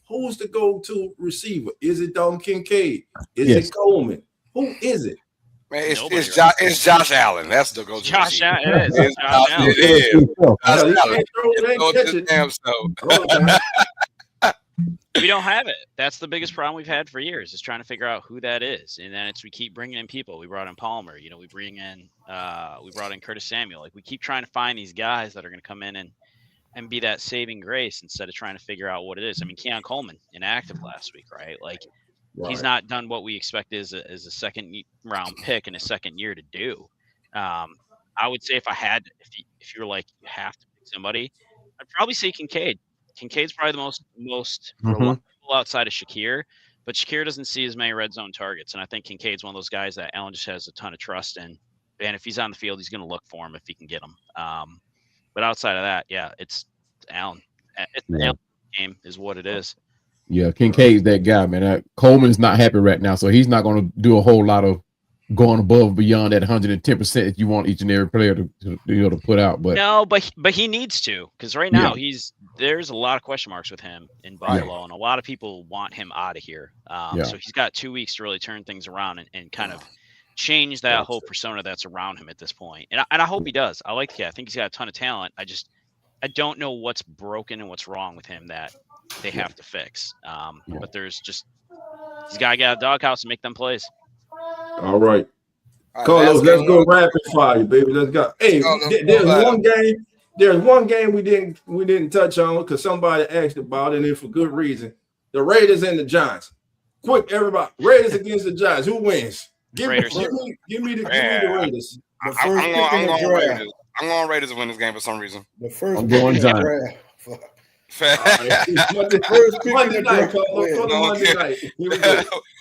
Who's the go-to receiver? Is it Dalton Kincaid? Is it Coleman? Who is it? Man, it's Josh Allen. That's the go-to. Josh receiver. Allen. It is. Josh Allen. It is. We don't have it. That's the biggest problem we've had for years, is trying to figure out who that is. And then we keep bringing in people. We brought in Palmer. We brought in Curtis Samuel. Like, we keep trying to find these guys that are going to come in and be that saving grace instead of trying to figure out what it is. I mean, Keon Coleman inactive last week, right? Like, he's not done what we expect as a second round pick in his second year to do. I would say if you were like, you have to pick somebody, I'd probably say Kincaid. Kincaid's probably the most reliable outside of Shakir, but Shakir doesn't see as many red zone targets. And I think Kincaid's one of those guys that Allen just has a ton of trust in. And if he's on the field, he's going to look for him if he can get him. But outside of that, it's Allen. It's the Allen game is what it is. Yeah, Kincaid's that guy, man. Coleman's not happy right now, so he's not going to do a whole lot of going above and beyond that 110% that you want each and every player to put out. But no, but he needs to, because right now there's a lot of question marks with him in Buffalo, and a lot of people want him out of here. So he's got 2 weeks to really turn things around and kind of change that whole persona that's around him at this point. And I hope he does. I like the kid. I think he's got a ton of talent. I don't know what's broken and what's wrong with him that they have to fix. But he's got to get out of the doghouse and make them plays. All right. Carlos, let's go rapid fire, baby. Let's go. Hey, there's one game we didn't touch on because somebody asked about it, and for good reason. The Raiders and the Giants. Quick, everybody. Raiders against the Giants. Who wins? Give me the Raiders. I'm going Raiders to win this game for some reason. The first I'm going Giants. Monday night.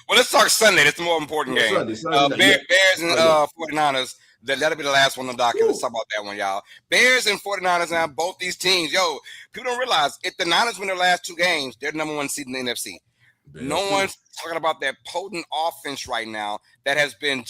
Well, let's talk Sunday. That's the more important game. Sunday. Bears and 49ers. That'll be the last one on the docket. Let's talk about that one, y'all. Bears and 49ers now, both these teams. Yo, people don't realize if the Niners win their last 2 games, they're the number 1 seed in the NFC. No one's talking about that potent offense right now that has been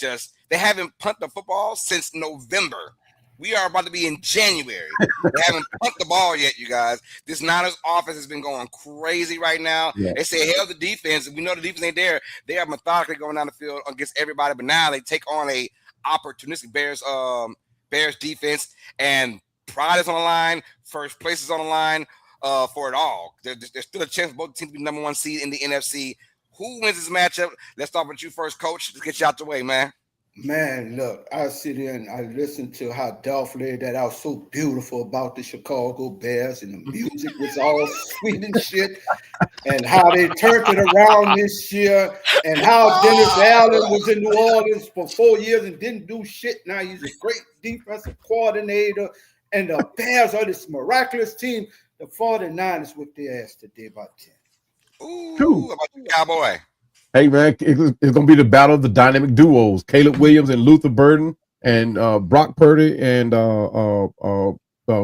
they haven't punted the football since November. We are about to be in January. They haven't punted the ball yet, you guys. This Niners offense has been going crazy right now. Yeah. They say, hell, the defense. We know the defense ain't there. They are methodically going down the field against everybody, but now they take on a opportunistic Bears defense, and pride is on the line. First place is on the line for it all. There's still a chance both teams to be number 1 seed in the NFC. Who wins this matchup? Let's start with you first, Coach. Let's get you out the way, man. Man, look, I sit here and I listen to how Dolph laid that out so beautiful about the Chicago Bears, and the music was all sweet and shit, and how they turned it around this year, and how Dennis Allen was in New Orleans for 4 years and didn't do shit. Now he's a great defensive coordinator, and the Bears are this miraculous team. The 49ers whipped their ass today by 10. Ooh, how about you, Cowboy? Hey, man, it's going to be the battle of the dynamic duos, Caleb Williams and Luther Burden, and Brock Purdy and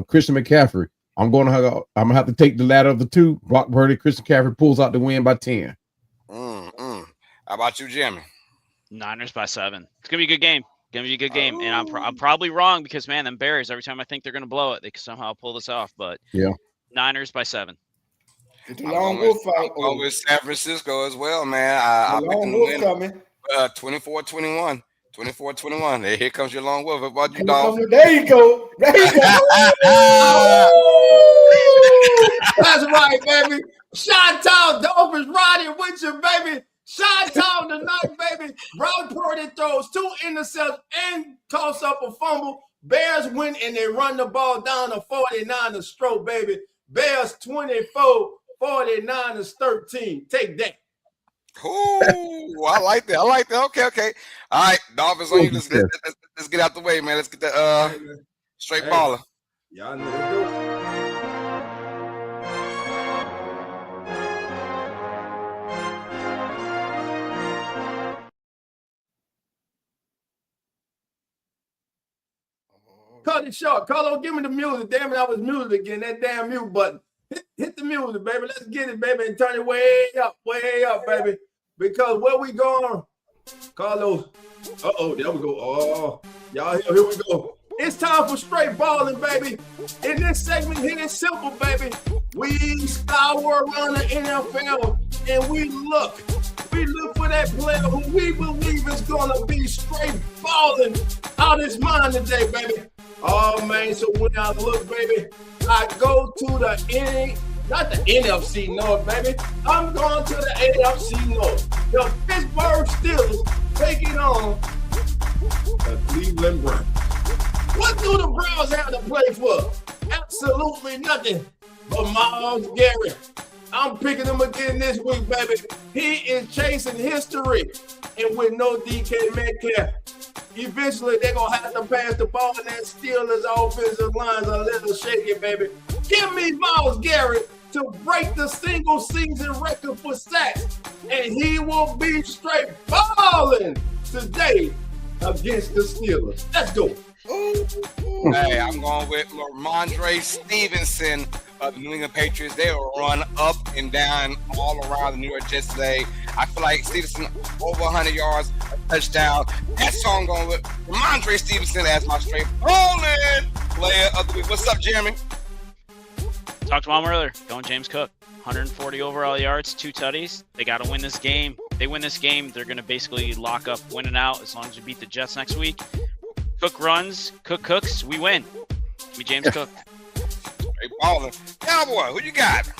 Christian McCaffrey. I'm going to have to take the latter of the two. Brock Purdy, Christian McCaffrey pulls out the win by 10. How about you, Jimmy? Niners by 7. It's going to be a good game. And I'm probably wrong because, man, them Bears, every time I think they're going to blow it, they can somehow pull this off. But Niners by 7. It's a long wolf out. I'm with San Francisco as well, man. I picked them to win 24-21. 24-21. Here comes your long wolf. What about you, Dolph? There you go. That's right, baby. Chi-Town Dolphins riding with you, baby. Chi-Town tonight, baby. Brock Purdy throws 2 interceptions and toss up a fumble. Bears win and they run the ball down to 49ers stroke, baby. Bears 24, 49ers 13. Take that. Ooh, I like that. Okay. All right, Dolphins on you. Let's get out the way, man. Let's get the straight baller. Y'all know what to do. Cut it short. Carlo, give me the music. Damn it, I was muted again. That damn mute button. Hit the music, baby. Let's get it, baby, and turn it way up, baby. Because where we going, Carlos? There we go. Oh, y'all, here we go. It's time for straight balling, baby. In this segment here, it's simple, baby. We scour around the NFL and we look for that player who we believe is gonna be straight balling out his mind today, baby. Oh man, so when I look, baby, I go to not the NFC North, baby. I'm going to the AFC North. The Pittsburgh Steelers taking on the Cleveland Browns. What do the Browns have to play for? Absolutely nothing but Myles Garrett. I'm picking him again this week, baby. He is chasing history. And with no DK Metcalf, eventually they're going to have to pass the ball, and that Steelers offensive line's a little shaky, baby. Give me Myles Garrett to break the single season record for sacks, and he will be straight balling today against the Steelers. Let's go. Hey, I'm going with Ramondre Stevenson of the New England Patriots. They will run up and down all around the New York Jets today. I feel like Stevenson over 100 yards, a touchdown. That's who I'm going with. Ramondre Stevenson as my straight balling player of the week. What's up, Jeremy? Talked to Mom earlier. Going James Cook. 140 overall yards, 2 tutties. They got to win this game. If they win this game, they're going to basically lock up winning out as long as we beat the Jets next week. Cook runs, Cook cooks, we win. Give me James Cook. Hey, baller. Cowboy, who you got?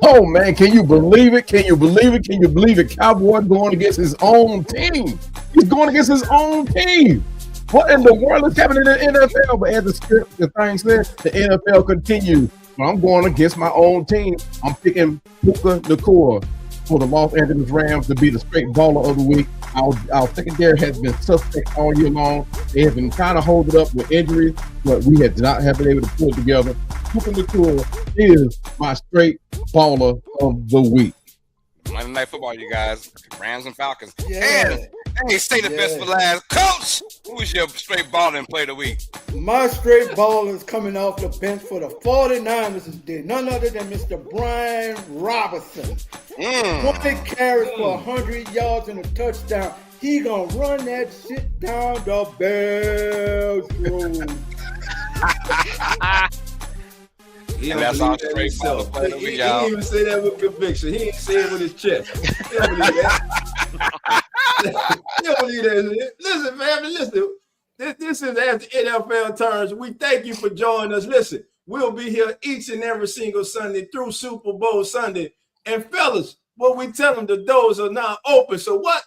Oh man, can you believe it? Can you believe it? Cowboy going against his own team. He's going against his own team. What in the world is happening in the NFL? But as the thing said, the NFL continues. So I'm going against my own team. I'm picking Puka Nacua for the Los Angeles Rams to be the straight baller of the week. Our secondary has been suspect all year long. They have been trying to hold it up with injuries, but we have not been able to pull it together. Puka Nacua is my straight baller of the week. Monday Night Football, you guys. Rams and Falcons. Yeah. And they say the best for last. Coach, who's your straight baller and play of the week? My straight baller is coming off the bench for the 49ers today. None other than Mr. Brian Robinson. 20 carries for 100 yards and a touchdown. He gonna run that shit down the Bears road. And that's our straight baller play of the week, He y'all. didn't even say that with conviction. He didn't say it with his chest. He don't believe that. He don't believe that. Listen, family, listen. This is as the NFL turns. We thank you for joining us. Listen, we'll be here each and every single Sunday through Super Bowl Sunday. And fellas, what we tell them, the doors are now open. So what?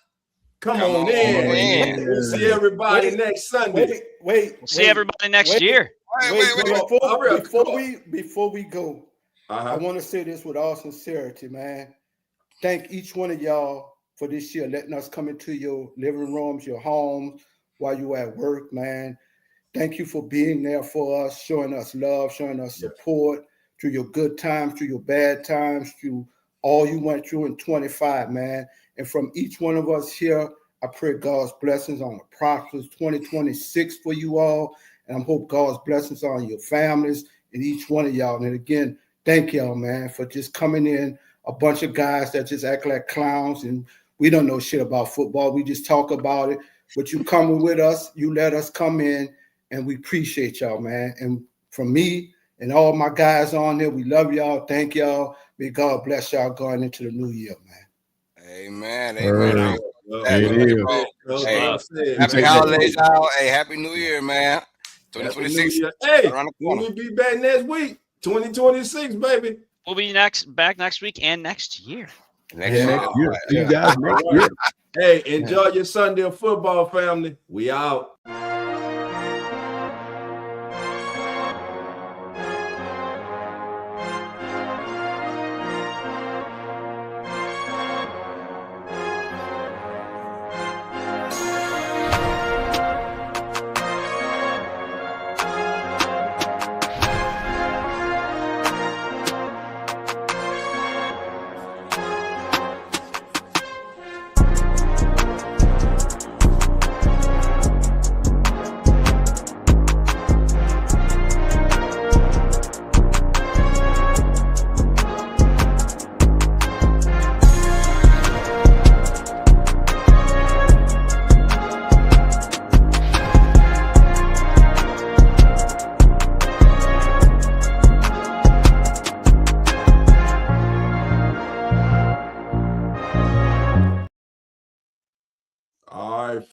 Come on in. We'll see everybody next Sunday. We'll See everybody next year. Before we go, I want to say this with all sincerity, man. Thank each one of y'all for this year, letting us come into your living rooms, your homes, while you at work, man. Thank you for being there for us, showing us love, showing us support through your good times, through your bad times, through all you went through in 25, man. And from each one of us here, I pray God's blessings on a prosperous 2026 for you all. And I hope God's blessings on your families and each one of y'all. And again, thank y'all, man, for just coming in, a bunch of guys that just act like clowns. And we don't know shit about football. We just talk about it. But you coming with us, you let us come in, and we appreciate y'all, man. And from me and all my guys on there, we love y'all. Thank y'all. May God bless y'all going into the new year, man. Amen. Happy holidays, y'all. Hey, happy New Year, man. 2026. Hey, when we be back next week, 2026, baby. We'll be back next week and next year. Next year. See you guys next All year. right. Hey, enjoy your Sunday of football, family. We out.